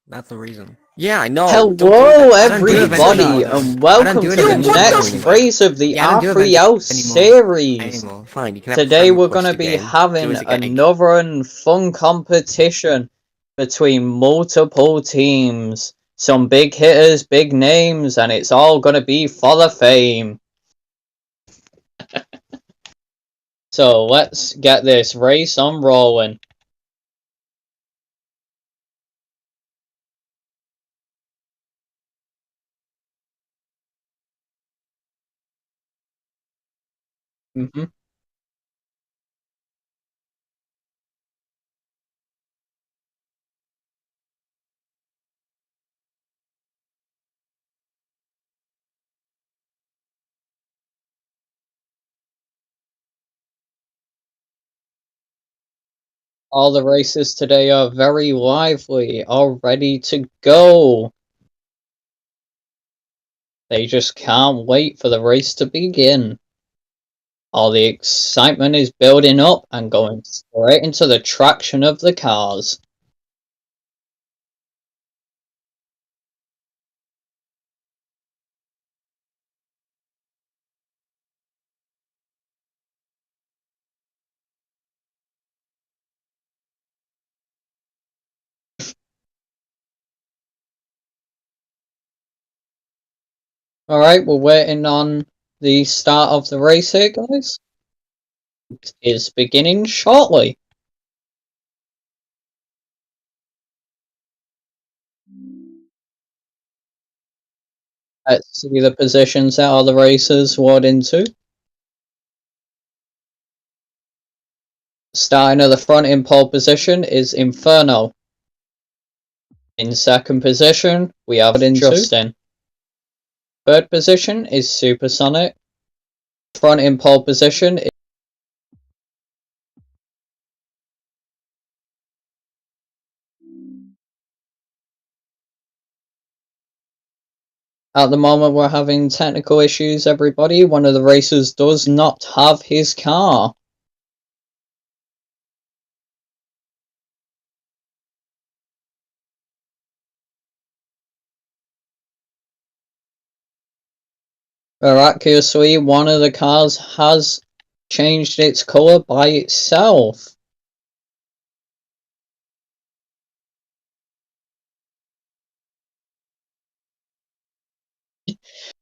That's the reason. Yeah, I know. Don't do Hello, that. I don't do it everybody, anymore. and welcome to do the it next anymore. race of the Yeah, I don't do R3L events anymore. series. Anymore. Fine, you can have Today friend we're request going to be again. having Do it again. another fun competition between multiple teams. Some big hitters, big names, and it's all going to be for the fame. So let's get this race on rolling. All the races today are very lively, all ready to go. They just can't wait for the race to begin. All the excitement is building up and going straight into the traction of the cars. Alright, we're waiting on the start of the race here, guys. It is beginning shortly. Let's see the positions that all the racers ward into. Starting at the front in pole position is Inferno. In second position, we have Justin. Third position is Supersonic. Front in pole position is at the moment we're having technical issues, everybody. One of the racers does not have his car. Miraculously, one of the cars has changed its colour by itself.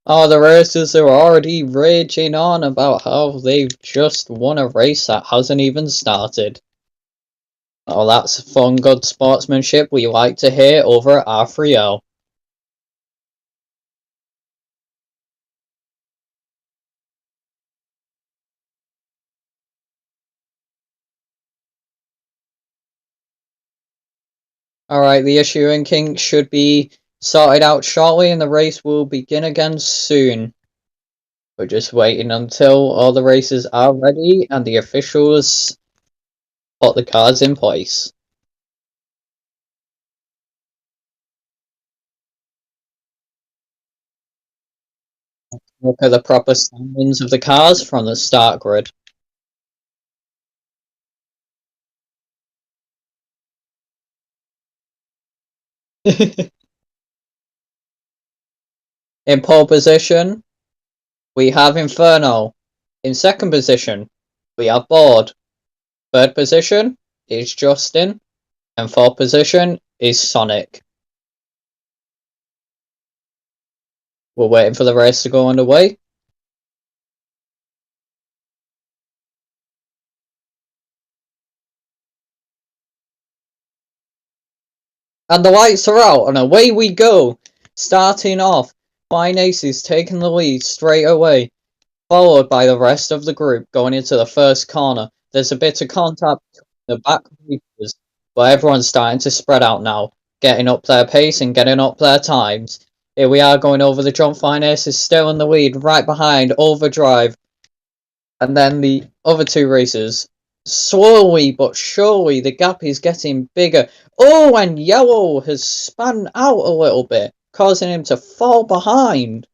Oh, the racers are already raging on about how they've just won a race that hasn't even started. Oh, that's fun, good sportsmanship we like to hear over at R3L. Alright, the issue and kink should be sorted out shortly and the race will begin again soon. We're just waiting until all the races are ready and the officials put the cars in place. Look at the proper standings of the cars from the start grid. In pole position, we have Inferno. In second position, we have Board. Third position is Justin. And fourth position is Sonic. We're waiting for the race to go underway. And the lights are out, and away we go. Starting off, Fine Ace is taking the lead straight away, followed by the rest of the group going into the first corner. There's a bit of contact between the back racers, but everyone's starting to spread out now, getting up their pace and getting up their times. Here we are going over the jump. Fine Ace is still in the lead, right behind Overdrive. And then the other two racers, slowly but surely, the gap is getting bigger. Oh, and Yellow has spun out a little bit, causing him to fall behind.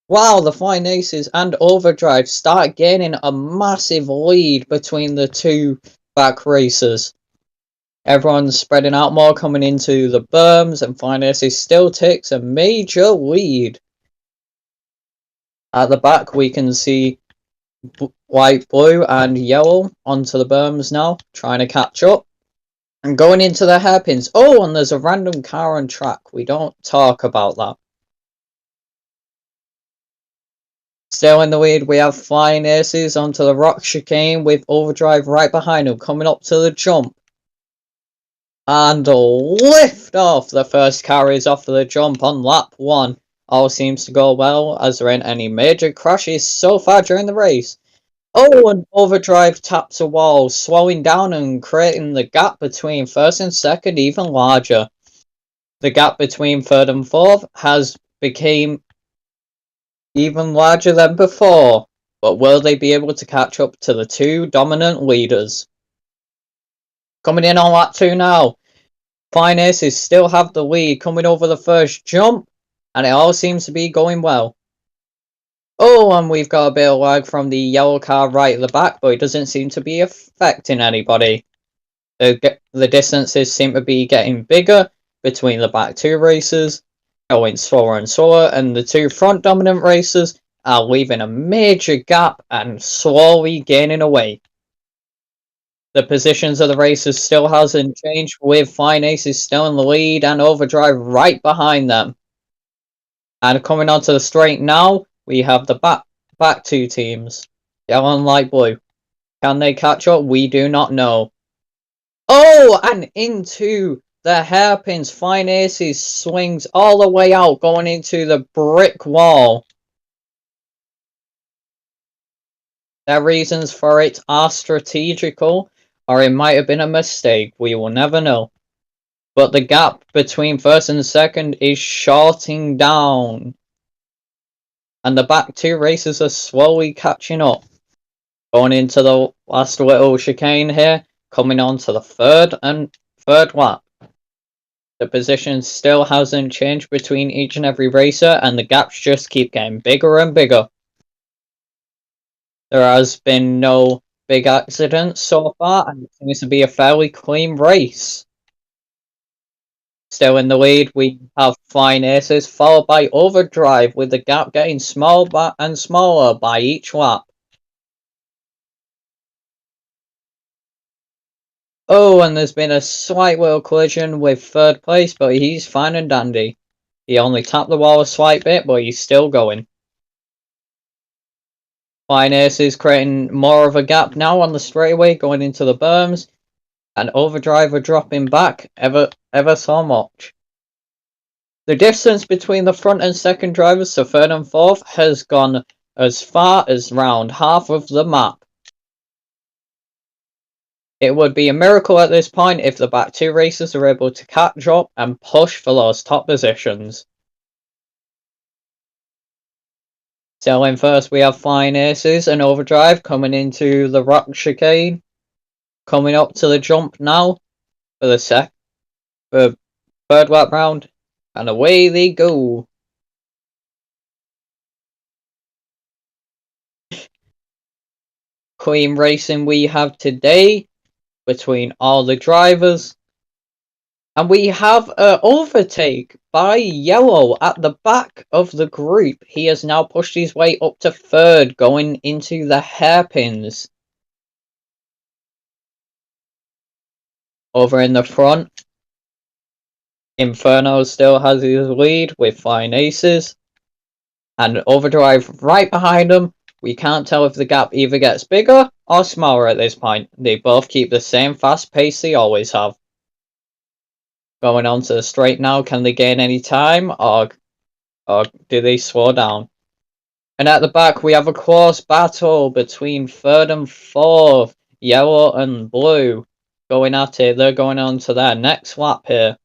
Wow, the Flying Aces and Overdrive start gaining a massive lead between the two back racers. Everyone's spreading out more, coming into the berms, and Finesse still takes a major lead. At the back, we can see white, blue, and yellow onto the berms now, trying to catch up. And going into the hairpins. Oh, and there's a random car on track. We don't talk about that. Still in the lead, we have Flying Aces onto the rock chicane with Overdrive right behind him, coming up to the jump. And lift off! The first car is off the jump on lap 1. All seems to go well, as there ain't any major crashes so far during the race. Oh, and Overdrive taps a wall, slowing down and creating the gap between first and second even larger. The gap between third and fourth has become even larger than before, but will they be able to catch up to the two dominant leaders? Coming in on lap 2 now. Fine Aces still have the lead coming over the first jump, and it all seems to be going well. Oh, and we've got a bit of lag from the yellow car right at the back, but it doesn't seem to be affecting anybody. The distances seem to be getting bigger between the back 2 racers, going slower and slower, and the 2 front dominant racers are leaving a major gap and slowly gaining away. The positions of the racers still hasn't changed, with Fine Aces still in the lead and Overdrive right behind them. And coming onto the straight now, we have the back 2 teams, yellow and light blue. Can they catch up? We do not know. Oh, and into the hairpins. Fine Aces swings all the way out, going into the brick wall. Their reasons for it are strategical, or it might have been a mistake. We will never know. But the gap between first and second is shorting down. And the back 2 racers are slowly catching up. Going into the last little chicane here, coming on to the third lap. The position still hasn't changed between each and every racer, and the gaps just keep getting bigger and bigger. There has been no big accidents so far, and it seems to be a fairly clean race. Still in the lead, we have Flying Aces, followed by Overdrive, with the gap getting smaller and smaller by each lap. Oh, and there's been a slight little collision with third place, but he's fine and dandy. He only tapped the wall a slight bit, but he's still going. Flying Aces creating more of a gap now on the straightaway, going into the berms, and Overdrive are dropping back ever so much. The distance between the front and second drivers to third and fourth has gone as far as round half of the map. It would be a miracle at this point if the back 2 racers are able to catch up and push for those top positions. Still in first, we have Flying Aces and Overdrive coming into the rock chicane. Coming up to the jump now for the third lap round. And away they go. Clean racing we have today between all the drivers. And we have an overtake by Yellow at the back of the group. He has now pushed his way up to third, going into the hairpins. Over in the front, Inferno still has his lead with Flying Aces. And Overdrive right behind him. We can't tell if the gap either gets bigger or smaller at this point. They both keep the same fast pace they always have. Going on to the straight now, can they gain any time or do they slow down? And at the back we have a close battle between third and fourth, yellow and blue. Going at it, they're going on to their next lap here.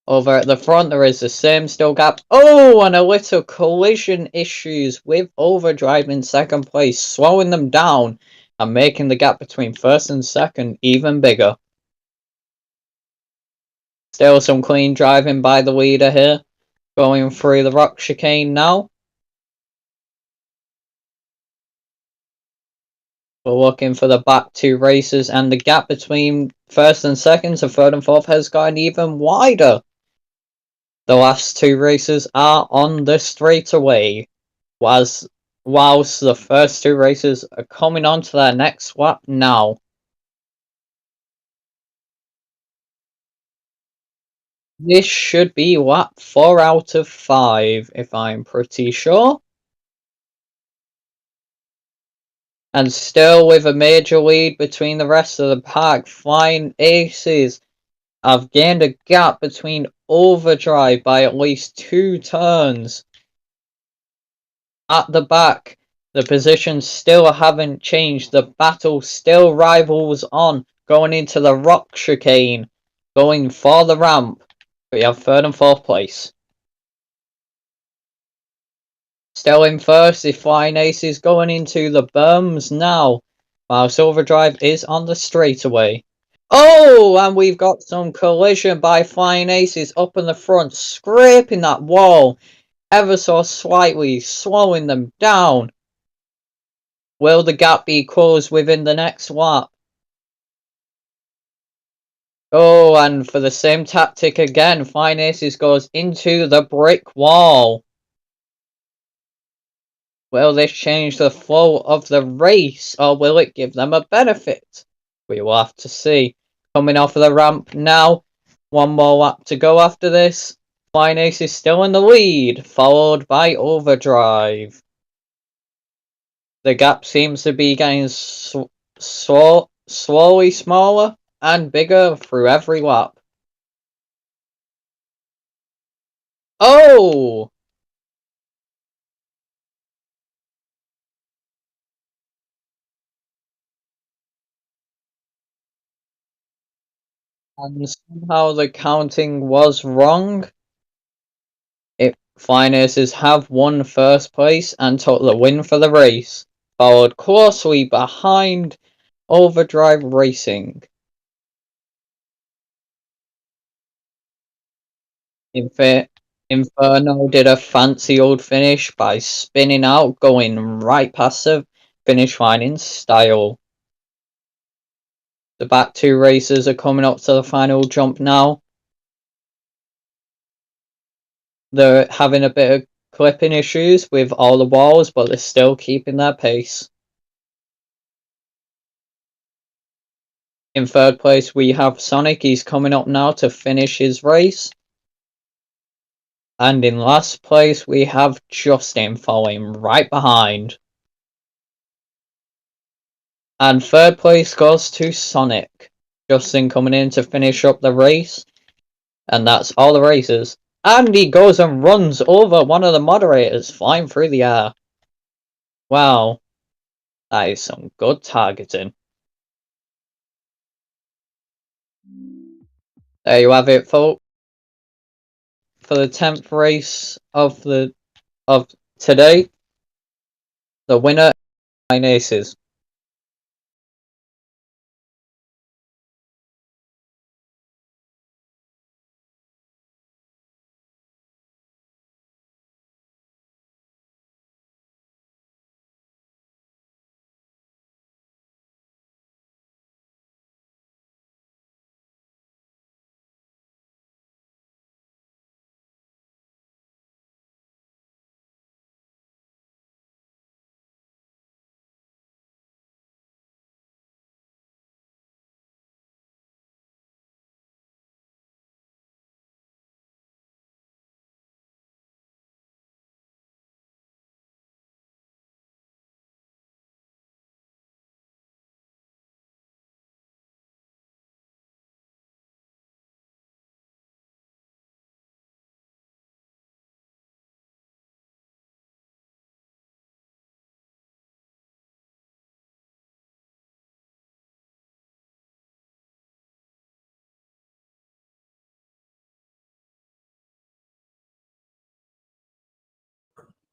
Over at the front there is the same still gap. Oh, and a little collision issues with Overdrive in second place, slowing them down and making the gap between first and second even bigger. Still some clean driving by the leader here. Going through the rock chicane now. We're looking for the back two races, and the gap between first and second to third and fourth has gotten even wider. The last two races are on the straightaway, whilst the first two races are coming on to their next lap now. This should be lap 4 out of 5, if I'm pretty sure. And still with a major lead between the rest of the pack, Flying Aces have gained a gap between Overdrive by at least 2 turns. At the back, the positions still haven't changed. The battle still rivals on, going into the rock chicane, going for the ramp. We have third and fourth place. Still in first, the Flying Aces going into the berms now, while Overdrive is on the straightaway. Oh, and we've got some collision by Flying Aces up in the front, scraping that wall ever so slightly, slowing them down. Will the gap be closed within the next lap? Oh, and for the same tactic again, Flying Aces goes into the brick wall. Will this change the flow of the race, or will it give them a benefit? We will have to see. Coming off of the ramp now, one more lap to go after this. Flying Ace is still in the lead, followed by Overdrive. The gap seems to be getting slowly smaller and bigger through every lap. Oh! And somehow the counting was wrong. Flying Aces have won first place and took the win for the race, followed closely behind Overdrive Racing. Inferno did a fancy old finish by spinning out, going right past the finish line in style. The back two racers are coming up to the final jump now. They're having a bit of clipping issues with all the walls, but they're still keeping their pace. In third place, we have Sonic. He's coming up now to finish his race. And in last place, we have Justin following right behind. And third place goes to Sonic. Justin coming in to finish up the race. And that's all the races. And he goes and runs over one of the moderators, flying through the air. Wow. That is some good targeting. There you have it, folks. For the 10th race of today, the winner, Flying Aces.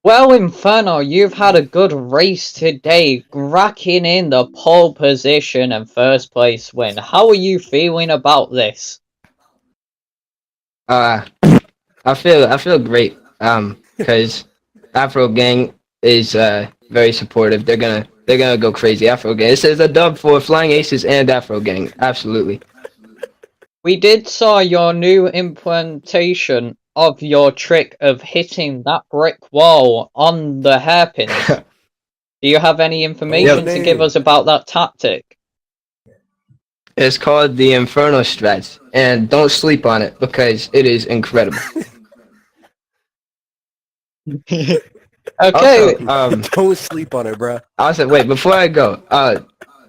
Well, Inferno, you've had a good race today, racking in the pole position and first place win. How are you feeling about this? I feel great. Because Afro Gang is very supportive. They're gonna They're gonna go crazy. Afro Gang. It says a dub for Flying Aces and Afro Gang. Absolutely. We did saw your new implementation of your trick of hitting that brick wall on the hairpins. Do you have any information to give us about that tactic? It's called the Inferno Strats, and don't sleep on it because it is incredible. Okay. Also, Don't sleep on it, bro. also, wait, before I go,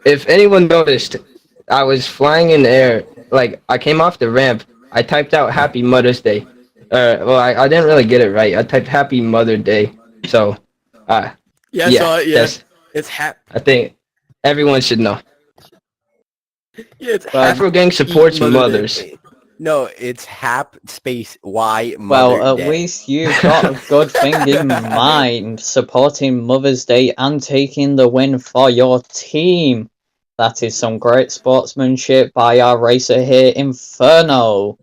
if anyone noticed, I was flying in the air, like, I came off the ramp, I typed out Happy Mother's Day. Well, I didn't really get it right. I typed Happy Mother Day, so, Yeah, yeah, so, yeah, that's, it's I think everyone should know. Yeah, it's Well, Afro Gang supports Mother mothers. Day. No, it's Hap space Y Well, Mother at Day. least you've got a good thing in mind, supporting Mother's Day and taking the win for your team. That is some great sportsmanship by our racer here, Inferno.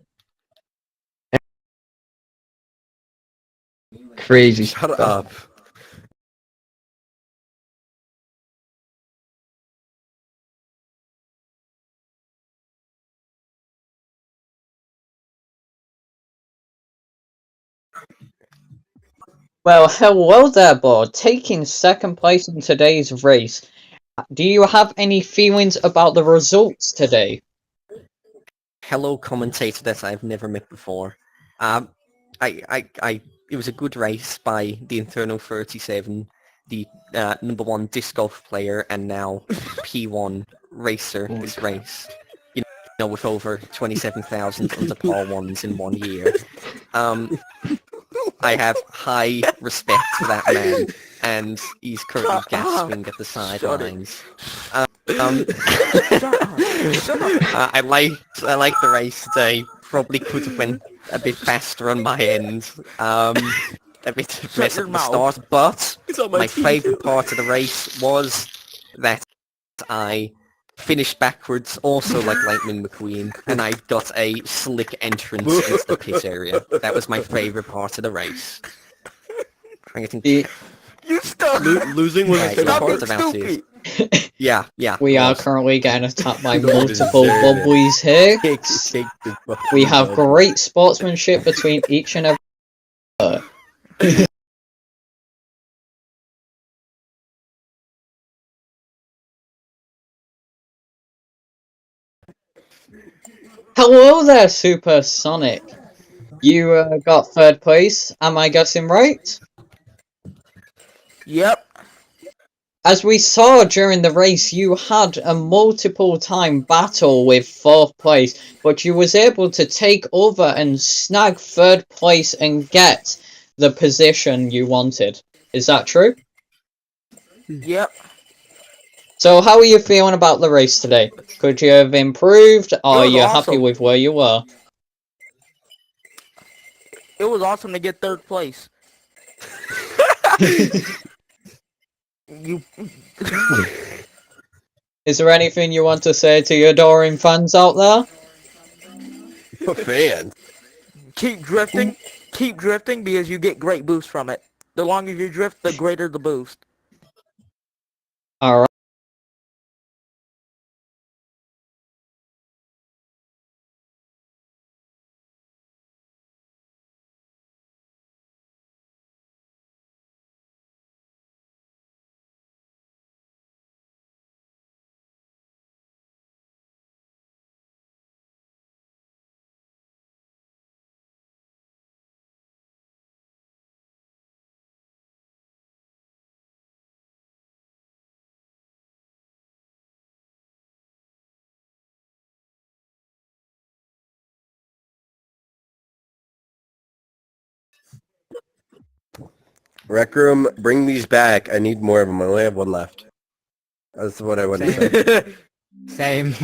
Crazy Shut stuff. up. Well, hello there, Board. Taking second place in today's race. Do you have any feelings about the results today? Hello, commentator that I've never met before. It was a good race by the Inferno 37, the number one disc golf player and now P1 racer this race. You know, with over 27,000 under par ones in 1 year. I have high respect for that man, and he's currently gasping at the sidelines. I liked the race today. Probably could have went a bit faster on my end. A bit mess up the start, but my favourite part of the race was that I finished backwards, also like Lightning McQueen, and I got a slick entrance into the pit area. That was my favourite part of the race. I think You stuck. losing was Stop being stupid. Yeah. We it are was. currently getting attacked by You don't multiple deserve it. bubblies here. Take the fucking We have bubble. great sportsmanship between each and every. Hello there, Supersonic. You got third place, am I guessing right? Yep. As we saw during the race, you had a multiple time battle with fourth place, but you was able to take over and snag third place and get the position you wanted. Is that true? Yep. So how are you feeling about the race today? Could you have improved, or are was you happy awesome. with where you were? It was awesome to get third place. You. Is there anything you want to say to your adoring fans out there? Fan. Keep drifting because you get great boost from it. The longer you drift, the greater the boost. Alright. Rec room, bring these back. I need more of them. I only have one left. That's what I want to say. Same.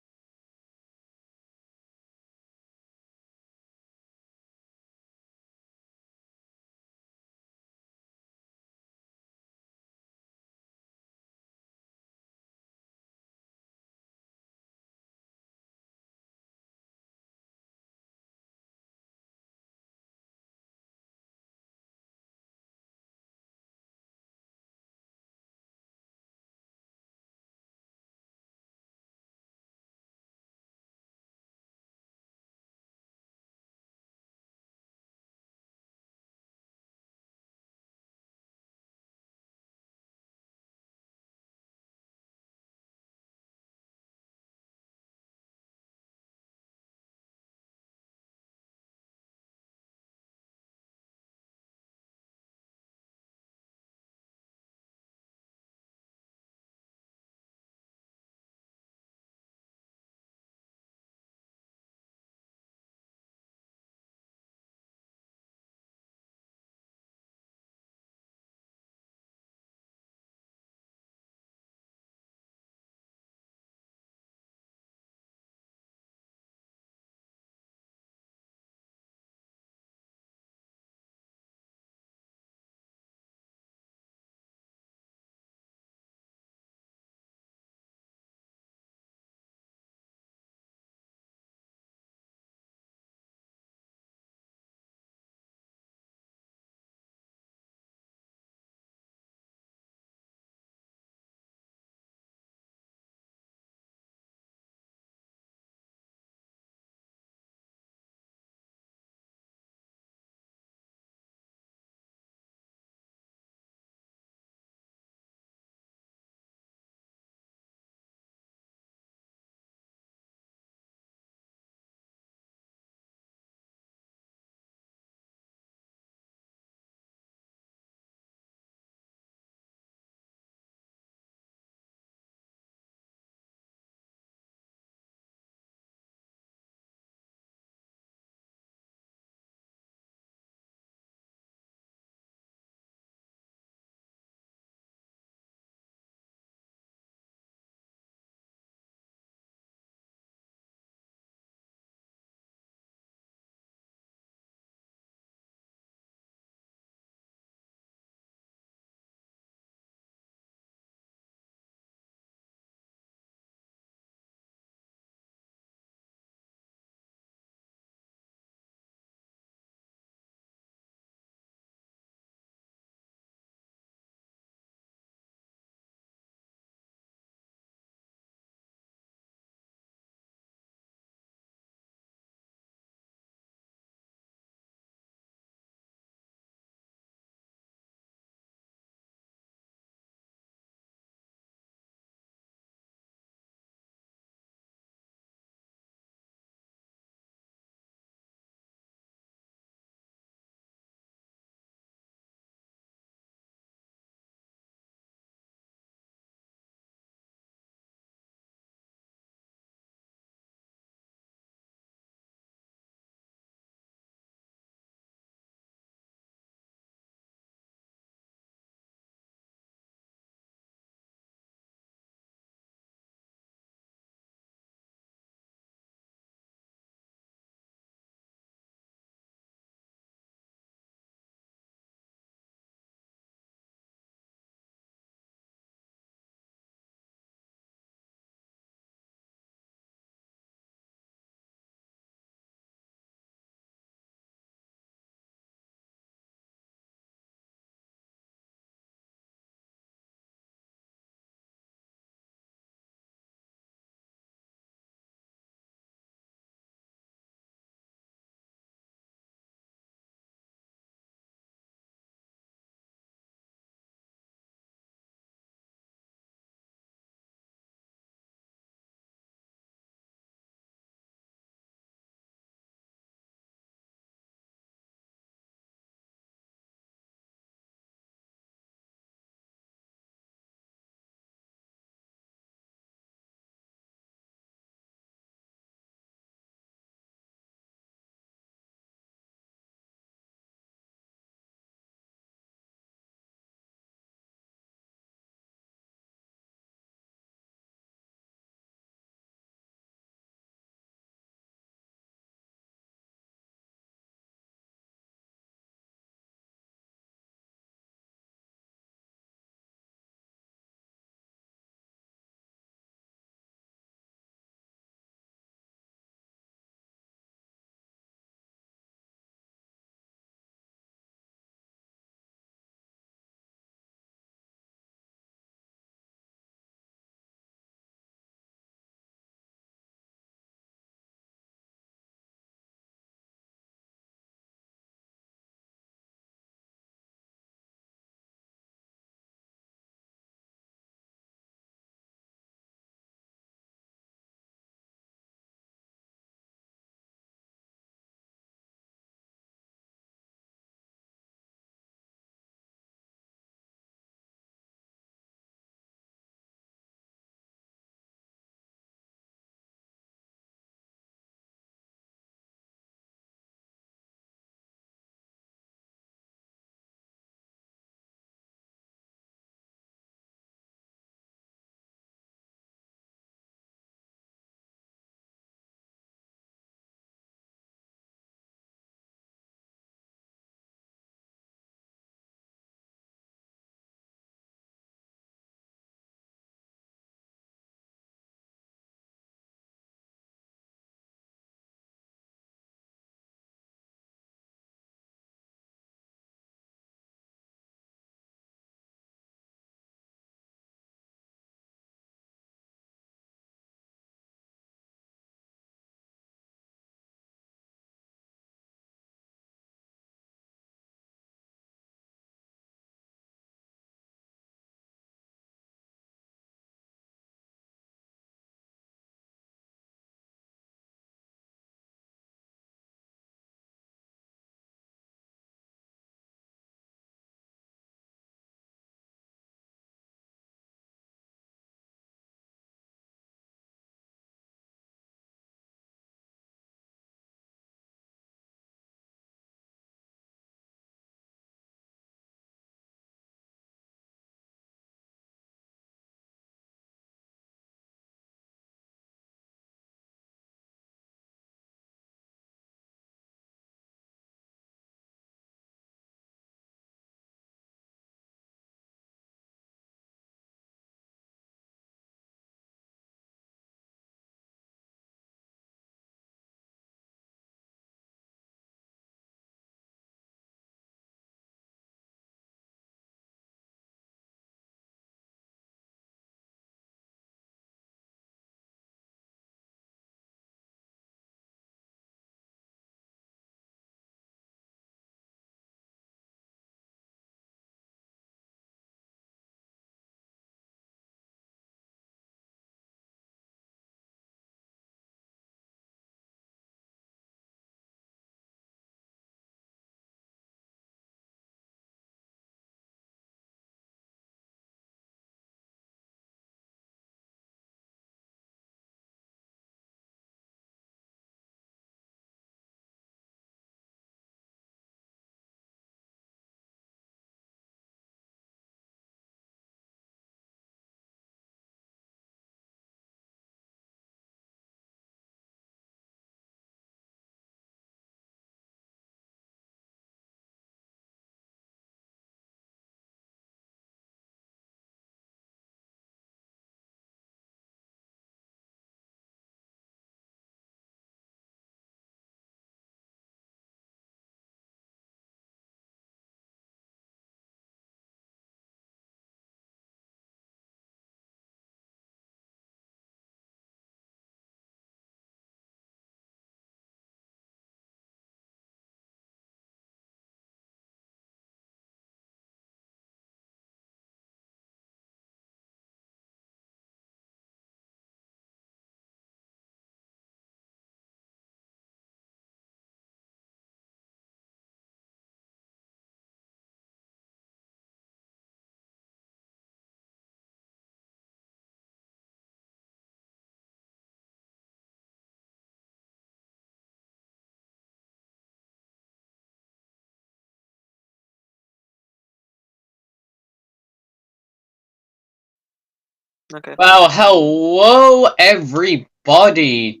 Okay. Well, hello everybody.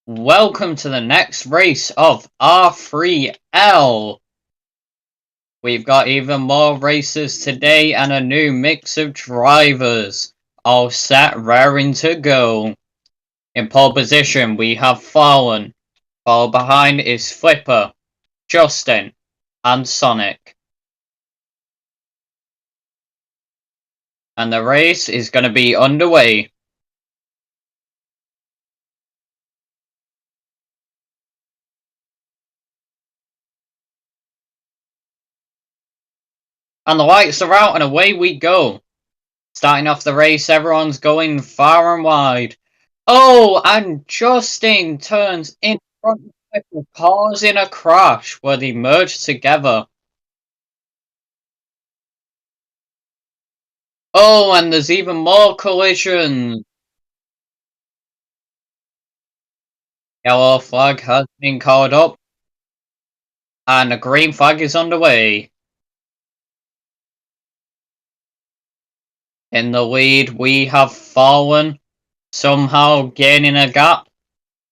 Welcome to the next race of R3L. We've got even more races today and a new mix of drivers, all set, raring to go. In pole position, we have Fallen. Followed behind is Flipper, Justin, and Sonic. And the race is going to be underway. And the lights are out and away we go. Starting off the race, everyone's going far and wide. Oh, and Justin turns in front of Flipper, causing a crash where they merge together. Oh, and there's even more collisions. Yellow flag has been called up. And a green flag is underway. In the lead, we have Fallen, somehow gaining a gap.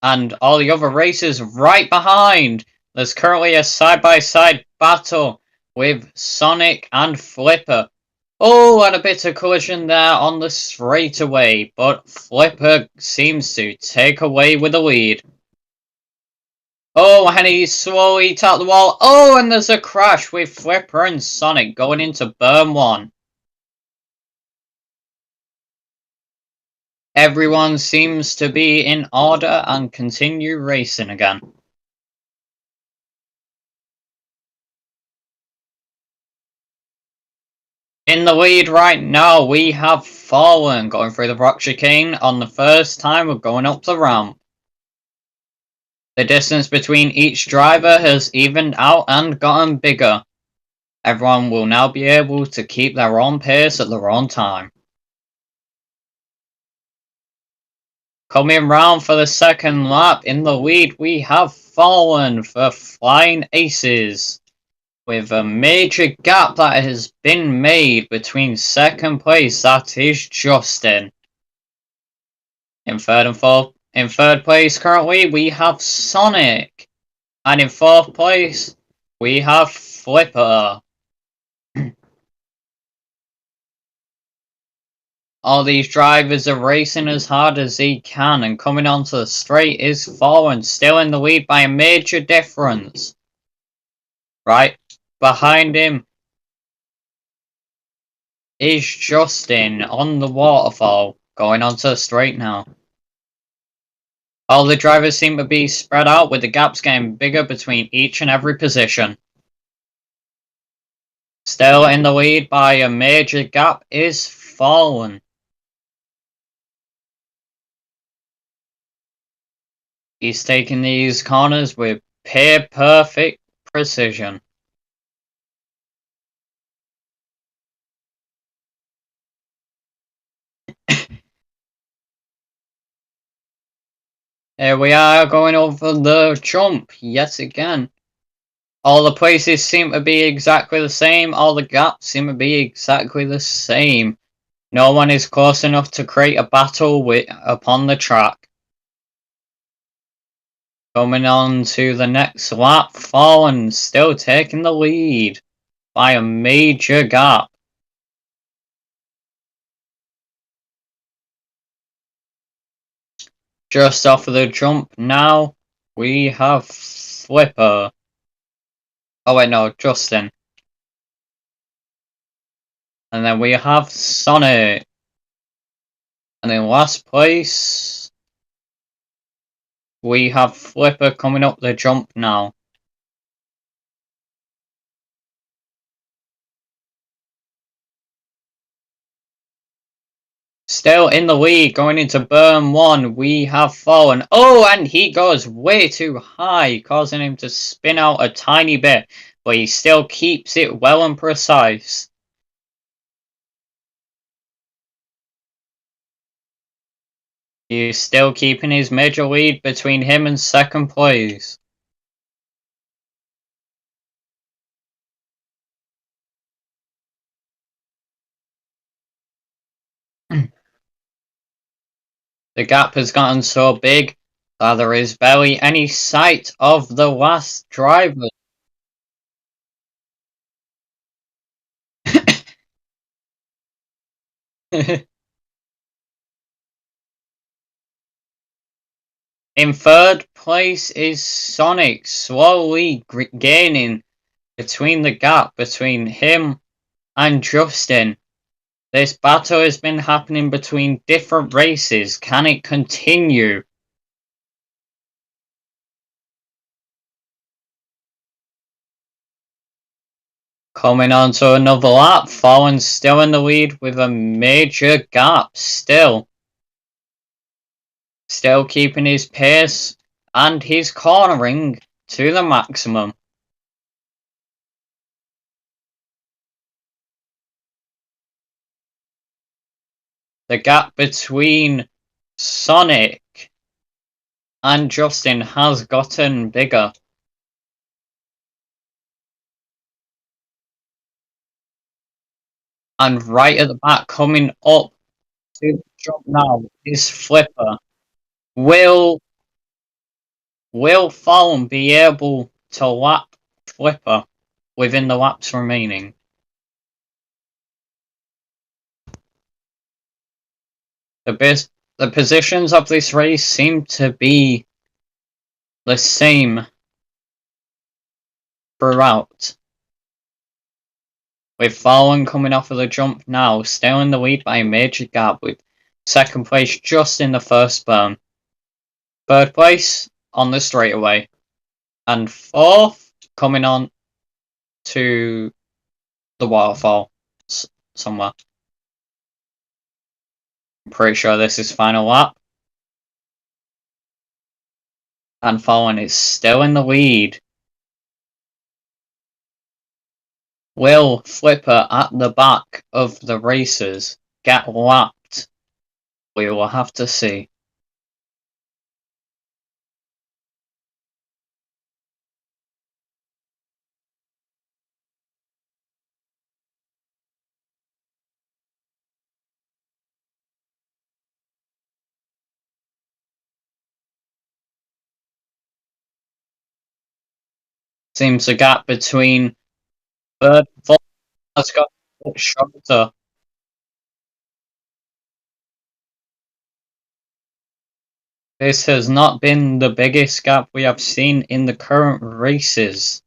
And all the other racers right behind. There's currently a side-by-side battle with Sonic and Flipper. Oh, and a bit of collision there on the straightaway, but Flipper seems to take away with the lead. Oh, and he slowly tapped the wall. Oh, and there's a crash with Flipper and Sonic going into Burn 1. Everyone seems to be in order and continue racing again. In the lead right now, we have Fallen going through the rock chicane on the first time of going up the ramp. The distance between each driver has evened out and gotten bigger. Everyone will now be able to keep their own pace at their own time. Coming round for the second lap, in the lead we have Fallen for Flying Aces, with a major gap that has been made between second place, that is Justin. In third place currently we have Sonic, and in fourth place we have Flipper. All these drivers are racing as hard as they can, and coming onto the straight is Fallen, still in the lead by a major difference. Right behind him is Justin on the waterfall, going onto the straight now. All the drivers seem to be spread out, with the gaps getting bigger between each and every position. Still in the lead by a major gap is Fallen. He's taking these corners with perfect precision. Here we are going over the jump yet again. All the places seem to be exactly the same. All the gaps seem to be exactly the same. No one is close enough to create a battle upon the track. Coming on to the next lap, Fallen still taking the lead by a major gap. Just off of the jump now, we have Flipper. Oh wait, no, Justin. And then we have Sonic. And in last place, we have Flipper coming up the jump now. Still in the lead, going into Burn 1, we have Fallen. Oh, and he goes way too high, causing him to spin out a tiny bit, but he still keeps it well and precise. He's still keeping his major lead between him and second place. The gap has gotten so big that there is barely any sight of the last driver. In third place is Sonic, slowly gaining between the gap between him and Justin. This battle has been happening between different races. Can it continue? Coming on to another lap, Fallon's still in the lead with a major gap. Still keeping his pace and his cornering to the maximum. The gap between Sonic and Justin has gotten bigger. And right at the back, coming up to the jump now, is Flipper. Will Fallon be able to lap Flipper within the laps remaining? The positions of this race seem to be the same throughout. With Fallon coming off of the jump now, still in the lead by a major gap, with second place just in the first berm. Third place on the straightaway. And fourth coming on to the waterfall somewhere. I'm pretty sure this is final lap. And Fallon is still in the lead. Will Flipper at the back of the racers get lapped? We will have to see. Seems the gap between third and fourth has got a bit shorter. This has not been the biggest gap we have seen in the current races.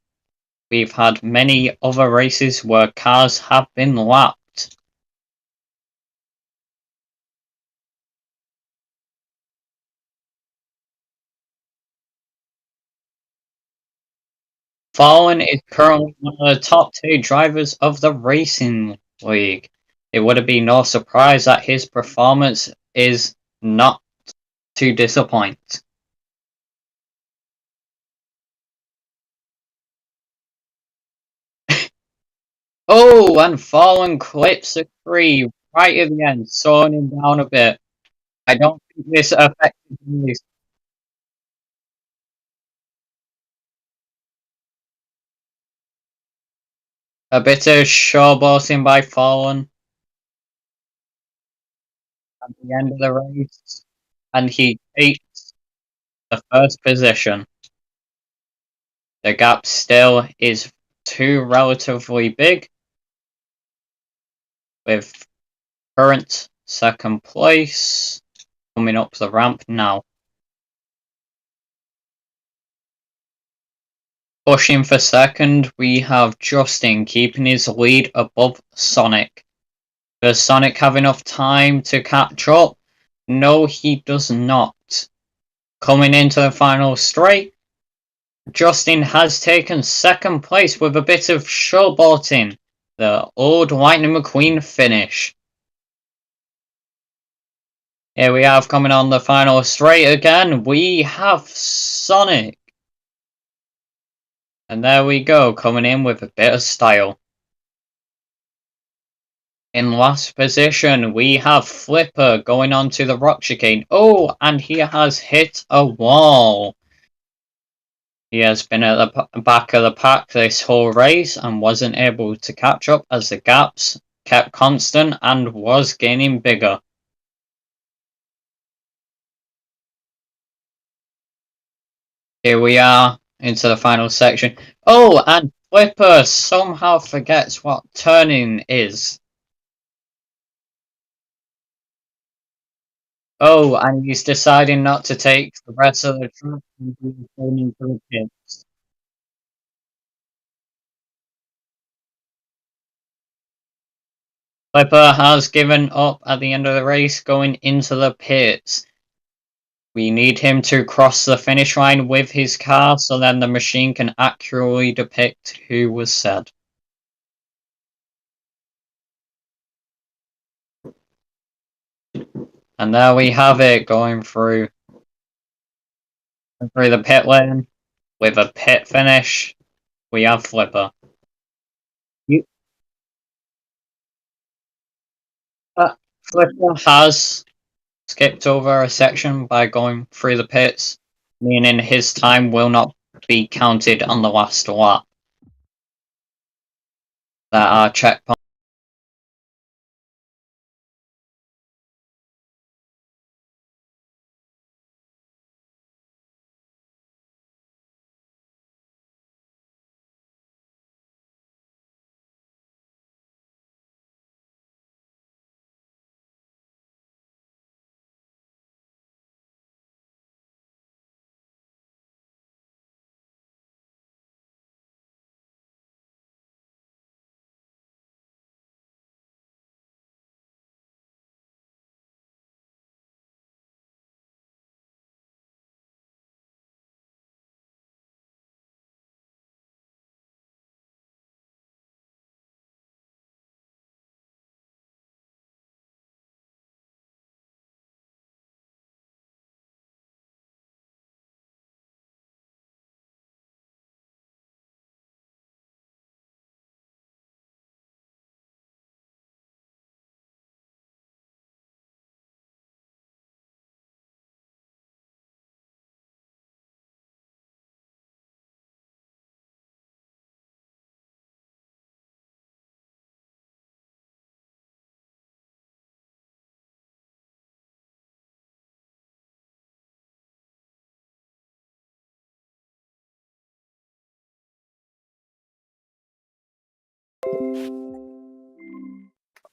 We've had many other races where cars have been lapped. Fallon is currently one of the top 2 drivers of the racing league. It would be no surprise that his performance is not to disappoint. Oh, and Fallon clips a tree right at the end, slowing him down a bit. I don't think this affected the race. A bit of showboating by Fallon at the end of the race, and he takes the first position. The gap still is too relatively big, with current second place coming up the ramp now. Pushing for second, we have Justin keeping his lead above Sonic. Does Sonic have enough time to catch up? No, he does not. Coming into the final straight, Justin has taken second place with a bit of showboating. The old Lightning McQueen finish. Here we have coming on the final straight again, we have Sonic. And there we go, coming in with a bit of style. In last position, we have Flipper going on to the rock chicane. Oh, and he has hit a wall. He has been at the back of the pack this whole race and wasn't able to catch up as the gaps kept constant and was gaining bigger. Here we are into the final section. Oh, and Flipper somehow forgets what turning is. Oh, and he's deciding not to take the rest of the trip and he's turning to the pits. Flipper has given up at the end of the race, going into the pits. We need him to cross the finish line with his car so then the machine can accurately depict who was said. And there we have it, going through the pit lane with a pit finish. We have Flipper. Flipper has skipped over a section by going through the pits, meaning his time will not be counted on the last lap. There are checkpoints.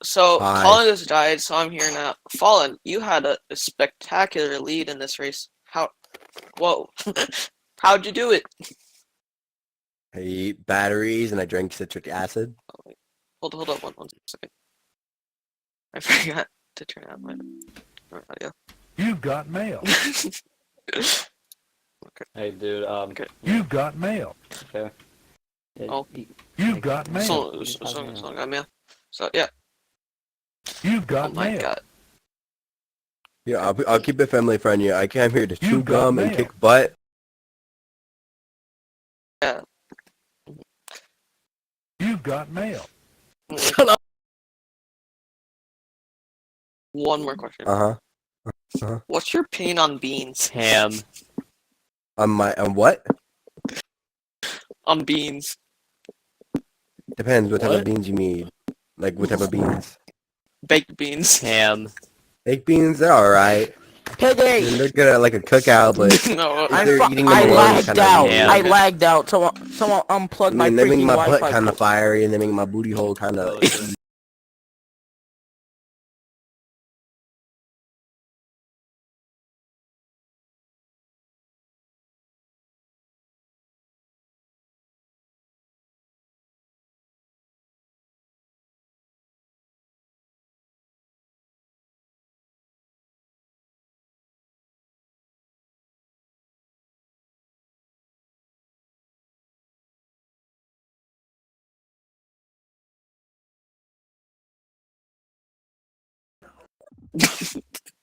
So Hi. Colin just died, so I'm here now. Fallen, you had a spectacular lead in this race. Whoa. How'd you do it? I eat batteries and I drink citric acid. Oh, wait. Hold up one second. I forgot to turn out my audio. You've got mail. Okay. Hey, dude. Okay. You've got mail. Okay. Oh. You've got mail. Someone got mail. So yeah. You've got Oh my mail. god. Yeah, I'll keep it family friendly. I came here to chew You've got gum and mail. kick butt. Yeah. You've got mail. Shut up. One more question. What's your opinion on beans? Ham. On what? On beans. Depends what type What? of beans you mean. Like what type of beans? Baked beans. Ham. Baked beans, they're alright. Piggy! They're good at like a cookout, but No. if they're eating them I alone, lagged kinda out. weird. I lagged out. Someone unplugged my they make freaking my butt Wi-Fi. kind of fiery, and they make my booty hole kind of.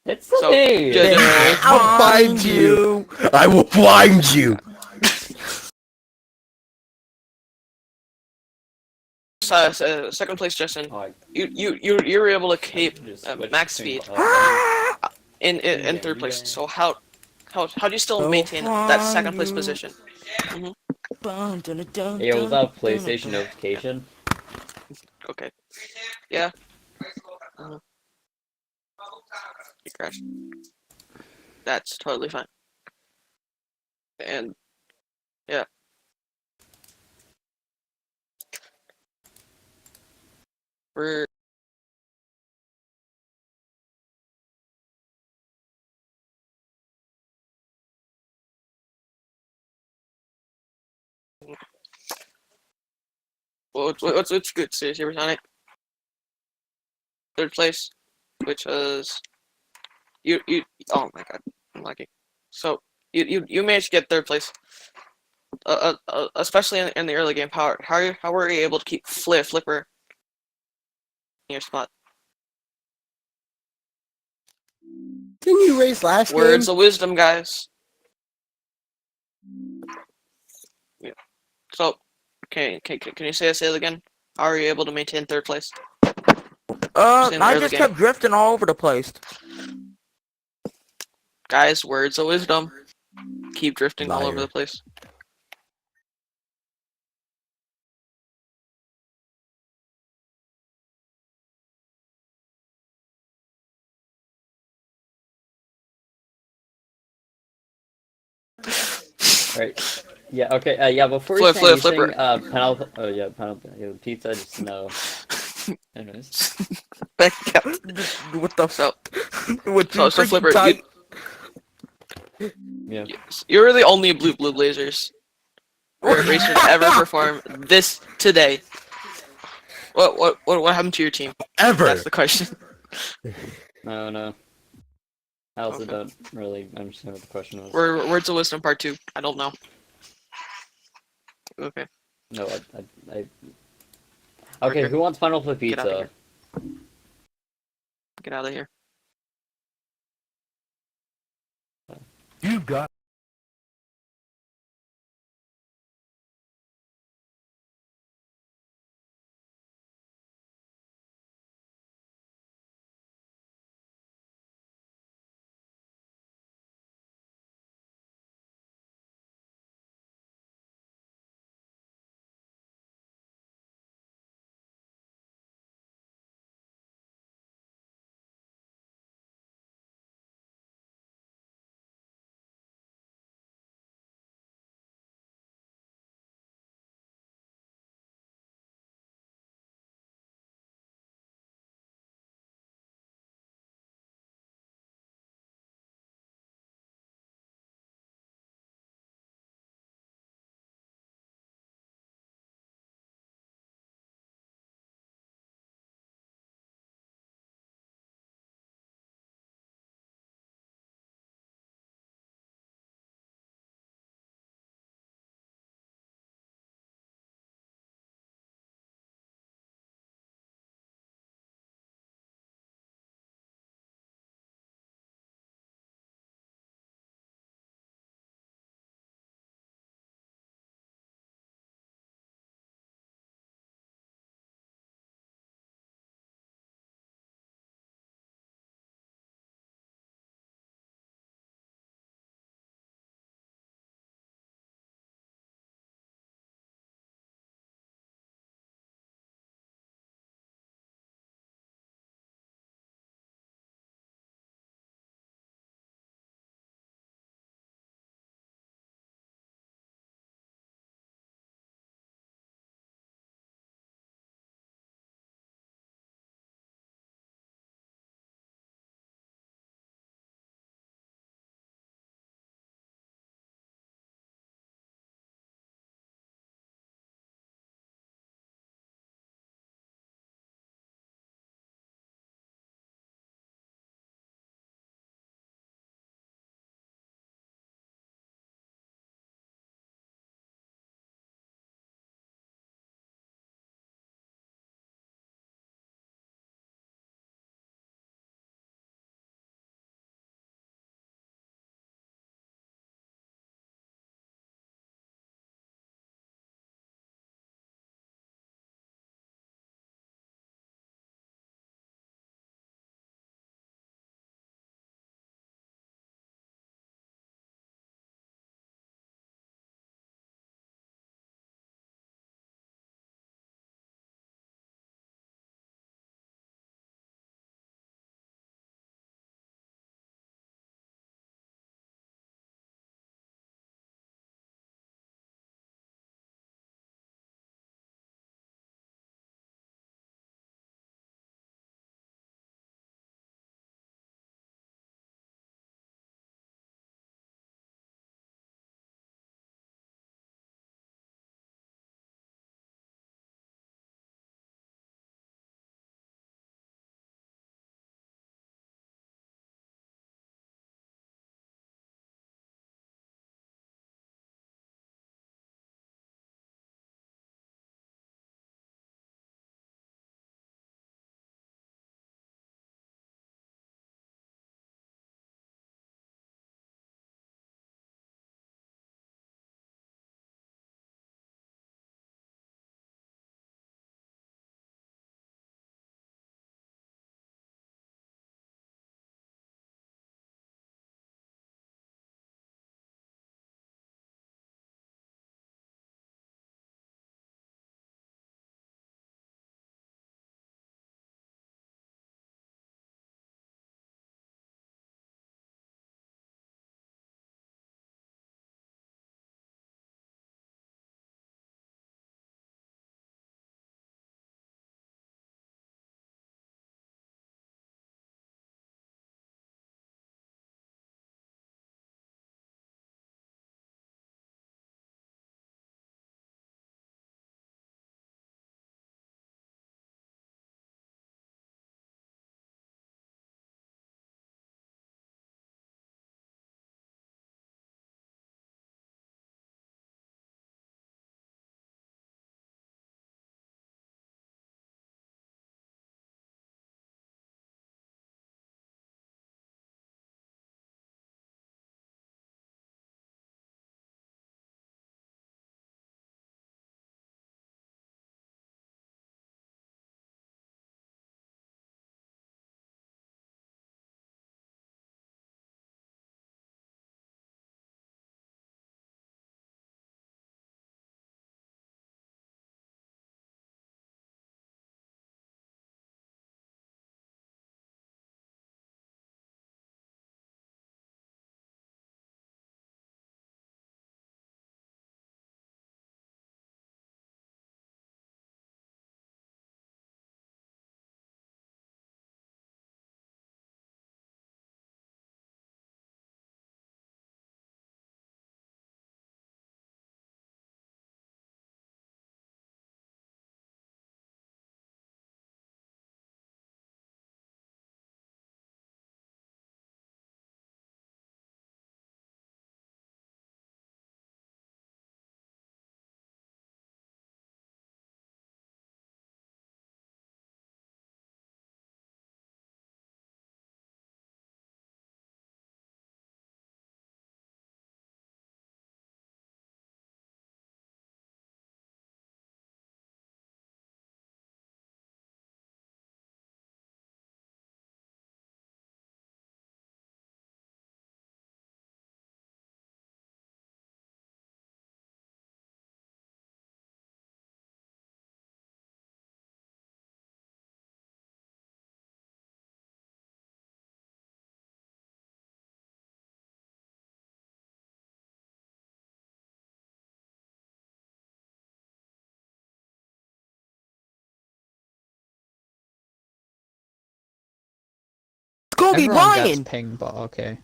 It's So, me. I'll find you. I will find you. Second place, Justin. You were able to keep max speed in third place. So how do you still maintain that second place position? Yeah, without PlayStation notification. Okay. Yeah. You crashed. That's totally fine. And Yeah. We're what's good, Supersonic? Third place, which was you. Oh my god, I'm lucky. So you managed to get third place. Especially in the early game. How were you able to keep Flipper in your spot? Didn't you race last Words game? of wisdom, guys. Yeah. So, can you say it again? How are you able to maintain third place? In the I early just game? kept drifting all over the place. Guys, words of wisdom. Keep drifting all over Liar. the place. Right. Yeah. Okay. Yeah. Before we say anything, Flipper. penalty. Oh yeah, penalty. Yeah, pizza. Just no. Anyways. What the So, What you so freaking Flipper, tight? Yeah. you're the only blue blazers racer to ever perform this today. What happened to your team? Ever. That's the question. No. I also Okay. don't really understand what the question was. Words of wisdom part 2. I don't know. Okay. No, I. Okay, who wants Final Flip Get out of Pizza? here. Get out of here. You got Kobe Everyone gets lying. ping, but okay.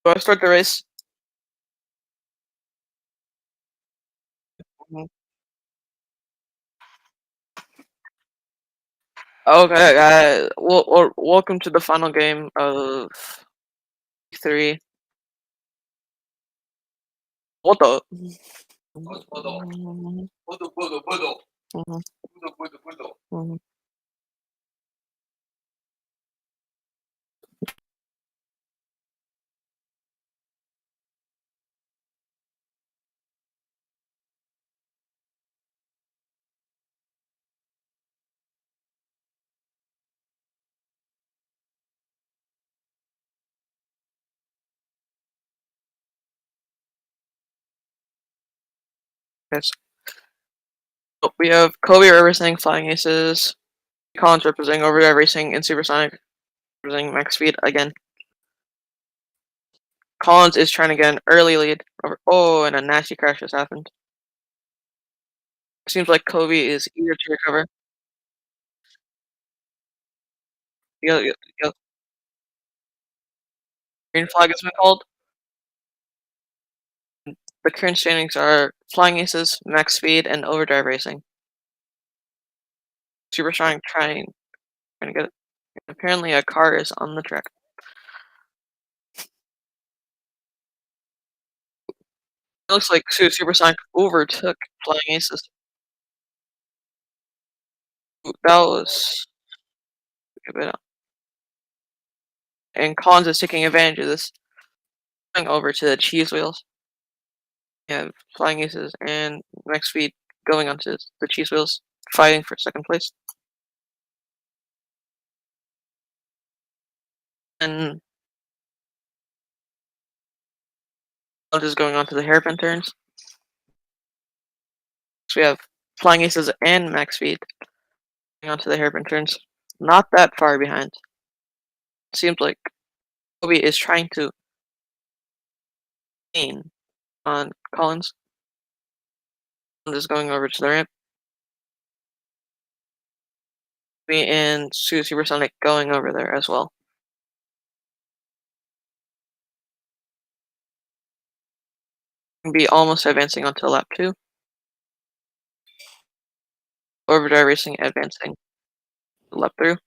Do I start the race? Mhm. Okay, welcome to the final game of 3. What the? Mhm. Mhm. Yes. We have Kobe Racing, Flying Aces, Collins representing Overdrive Racing, and Supersonic representing Max Speed again. Collins is trying to get an early lead. Oh, and a nasty crash just happened. Seems like Kobe is eager to recover. Yo. Green flag has been called. The current standings are Flying Aces, Max Speed, and Overdrive Racing. Supersonic trying to get it. Apparently a car is on the track. It looks like Supersonic overtook Flying Aces. That was a bit and Collins is taking advantage of this, going over to the cheese wheels. Yeah, flying aces and next speed going onto the cheese wheels, fighting for second place. And Collins is going on to the hairpin turns. So we have flying aces and max speed going onto the hairpin turns. Not that far behind. Seems like Kobe is trying to gain on Collins. I'm just going over to the ramp. Me and Supersonic going over there as well. Be almost advancing onto lap 2. Overdrive Racing advancing lap through.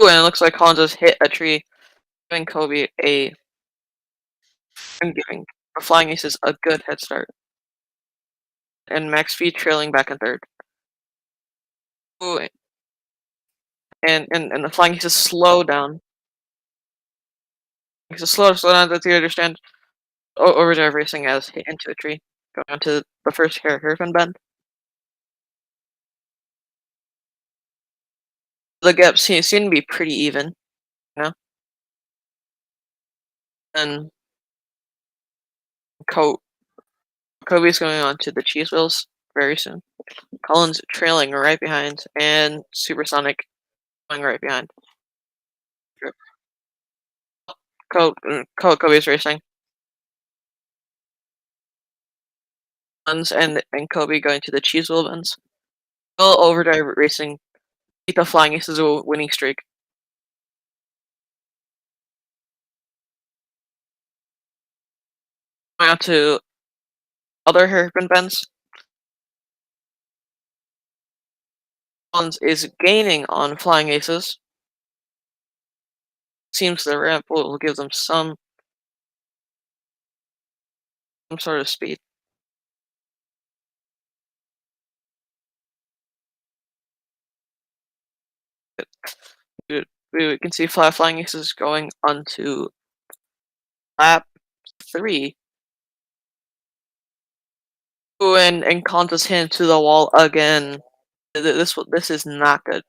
Ooh, and it looks like Collins has hit a tree, giving Kobe and giving the Flying Aces a good head start. And Max Speed trailing back in third. Ooh, and the Flying Aces slow down. It's a slow down that you understand. Overdrive Racing has hit into a tree, going onto the first hairpin bend. The gaps seem to be pretty even, you know? And Kobe's going on to the cheese wheels very soon. Collins trailing right behind, and Supersonic going right behind. Kobe's racing. And Kobe going to the cheese wheel bends. Will Overdrive Racing beat the Flying Aces a winning streak. Going on to other hairpin bends. Collins is gaining on Flying Aces. Seems the ramp will give them some sort of speed. We can see Flying Aces going onto lap 3. Ooh, and Collins is hit into the wall again. This is not good.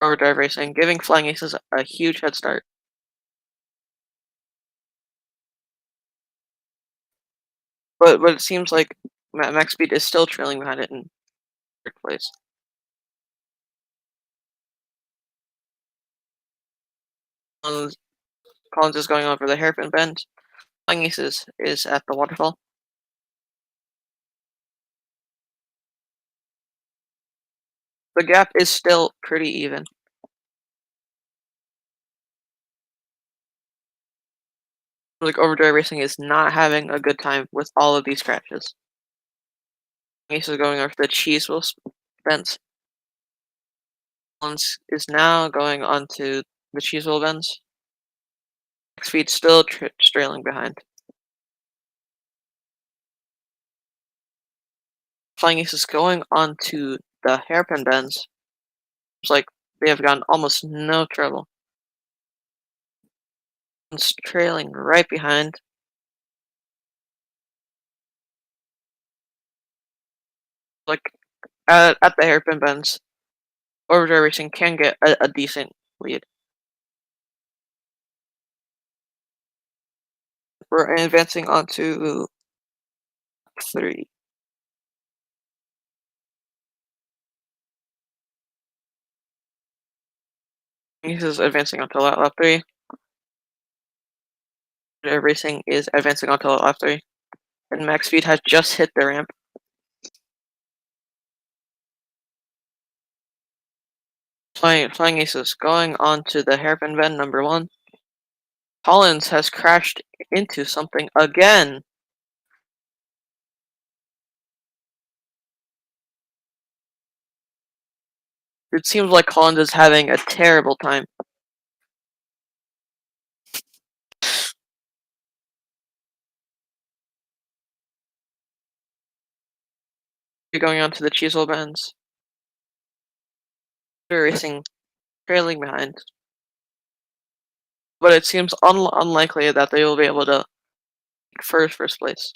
Overdrive Racing, giving Flying Aces a huge head start. But it seems like Max Speed is still trailing behind it in third place. Collins is going over the hairpin bend. Flying Aces is at the waterfall. The gap is still pretty even. Like Overdrive Racing is not having a good time with all of these crashes. Ace is going over the cheese wheel bends. Collins is now going onto the cheese wheel bends. Speed still trailing behind. Flying Ace is going onto the hairpin bends. It's like they have gotten almost no trouble. It's trailing right behind. Like at the hairpin bends, Overdrive Racing can get a decent lead. We're advancing onto 3. This is advancing onto lap 3. Overdrive Racing is advancing onto lap 3. And Max Speed has just hit the ramp. Flying Aces going on to the hairpin bend number 1. Collins has crashed into something again. It seems like Collins is having a terrible time. You're going on to the cheese wheel bends. Racing trailing behind. but it seems unlikely that they will be able to take first place.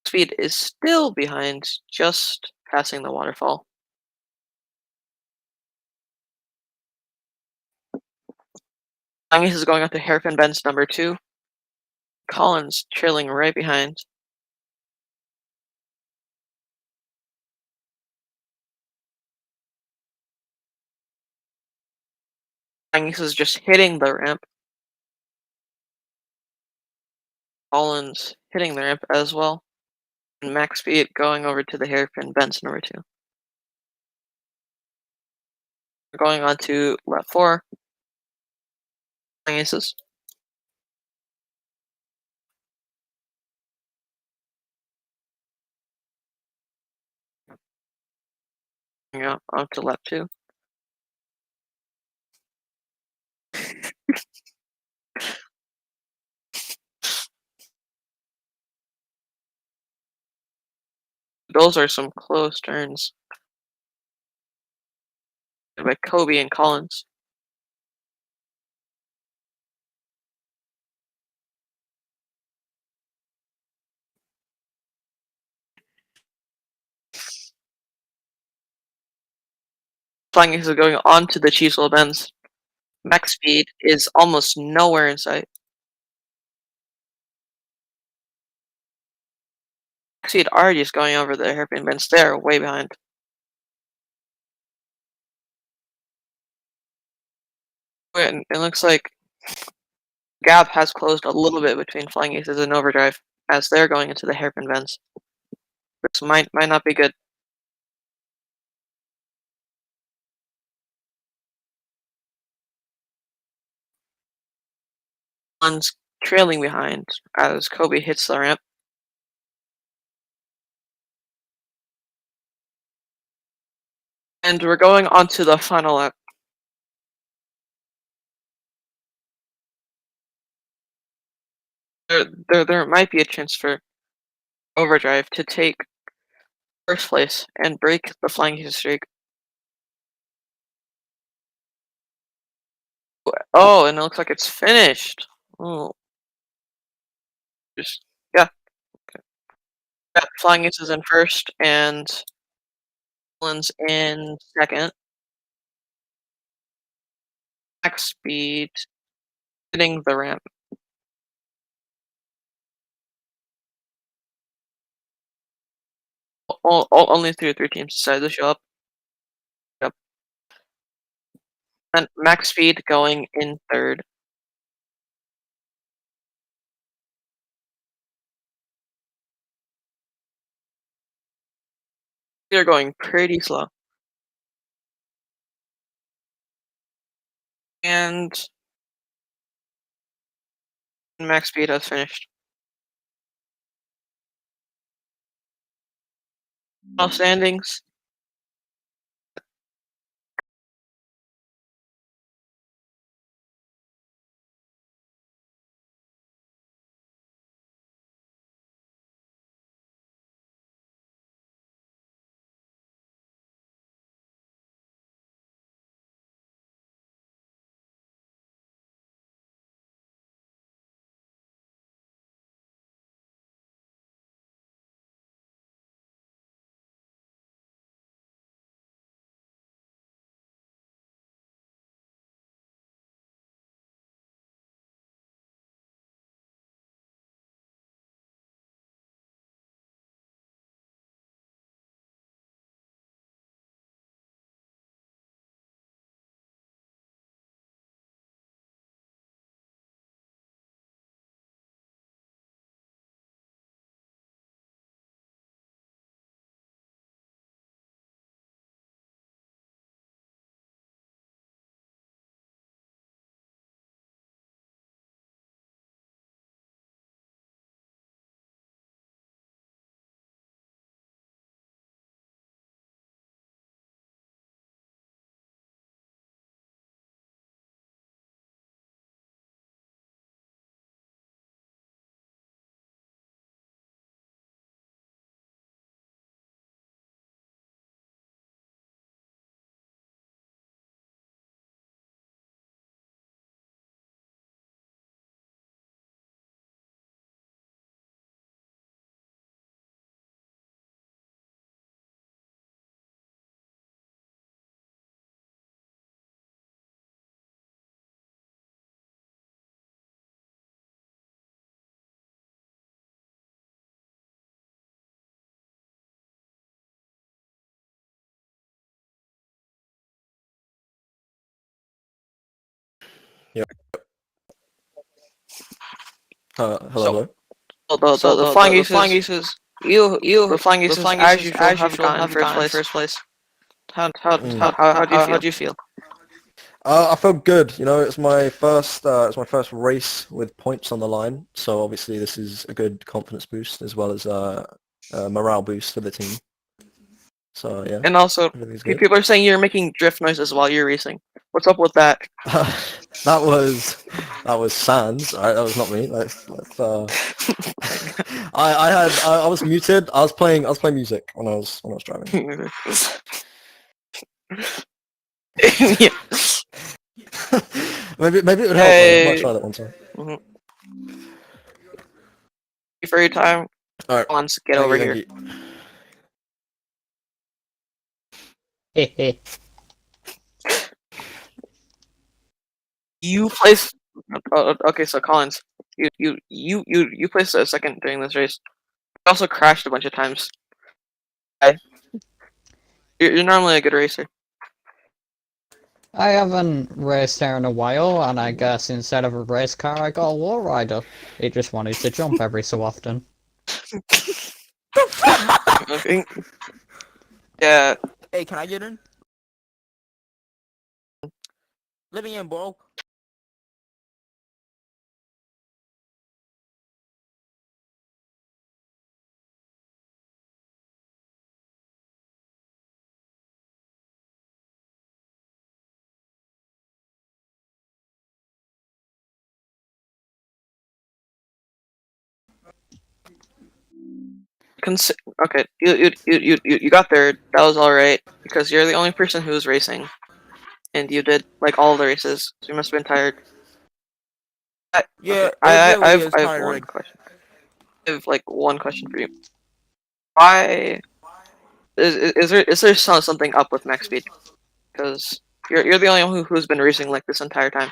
Speed is still behind, just passing the waterfall. Angus is going up to hairpin bends number 2. Collins trailing right behind. Angus is just hitting the ramp. Collins hitting the ramp as well. And max speed going over to the hairpin bends number 2. We're going on to lap 4. Angus. Yeah, on to lap 2. Those are some close turns by Kobe and Collins. Angus is going on to the Cheeseable bends. Max speed is almost nowhere in sight. Max speed already is going over the hairpin bends there, way behind. And it looks like gap has closed a little bit between Flying Aces and Overdrive as they're going into the hairpin bends. This might not be good. One's trailing behind as Kobe hits the ramp. And we're going on to the final lap. There might be a chance for Overdrive to take first place and break the Flying Aces streak. Oh, and it looks like it's finished. Oh. Yeah. Okay. Yeah, Flying Aces in first and Collins in second. Max speed hitting the ramp. Only 3 teams decided to show up. Yep. And max speed going in third. They're going pretty slow. And max speed has finished. All standings. Hello. The flying aces. The flying aces, as usual, have gotten first place. How do you feel? I felt good. You know, it's my first race with points on the line. So obviously this is a good confidence boost as well as a morale boost for the team. So yeah. And also, everything's good. people are saying you're making drift noises while you're racing. What's up with that? that was Sans. That was not me. I was muted. I was playing music when I was driving. Yeah. maybe it would help. I might try that one time. Thank you for your time. All right. Let's get over here. You placed. Okay, so Collins, you placed a second during this race. You also crashed a bunch of times. You're normally a good racer. I haven't raced there in a while, and I guess instead of a race car, I got a lowrider. It just wanted to jump every so often. Okay. Yeah. Hey, can I get in? Let me in, bro. Okay, you got there. That was all right because you're the only person who was racing, and you did like all the races. So you must have been tired. Yeah, okay. it really is I have one tiring. question. I have like one question for you. Why is there something up with max speed? Because you're the only one who's been racing like this entire time.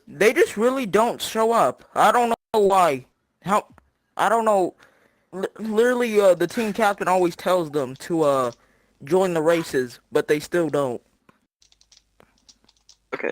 They just really don't show up. I don't know why. I don't know. Literally, the team captain always tells them to join the races, but they still don't. Okay.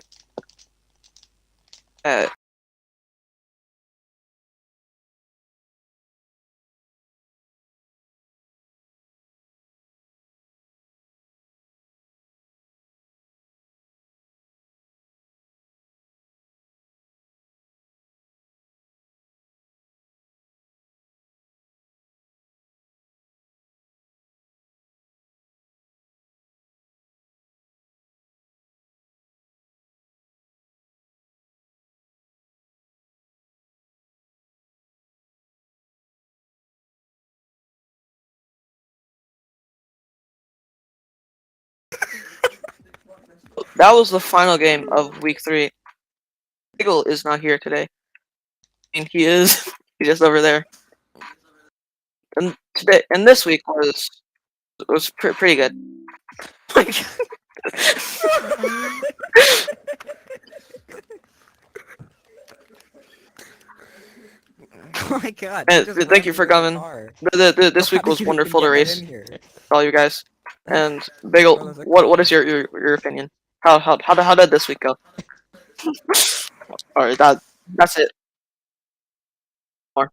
That was the final game of week 3. Eagle is not here today. And he is. He's just over there. And today and this week was pretty good. Oh my god. Thank you for coming. This week was wonderful to race with all you guys. And Bagel, what is your opinion? How did this week go? Alright, that's it. More.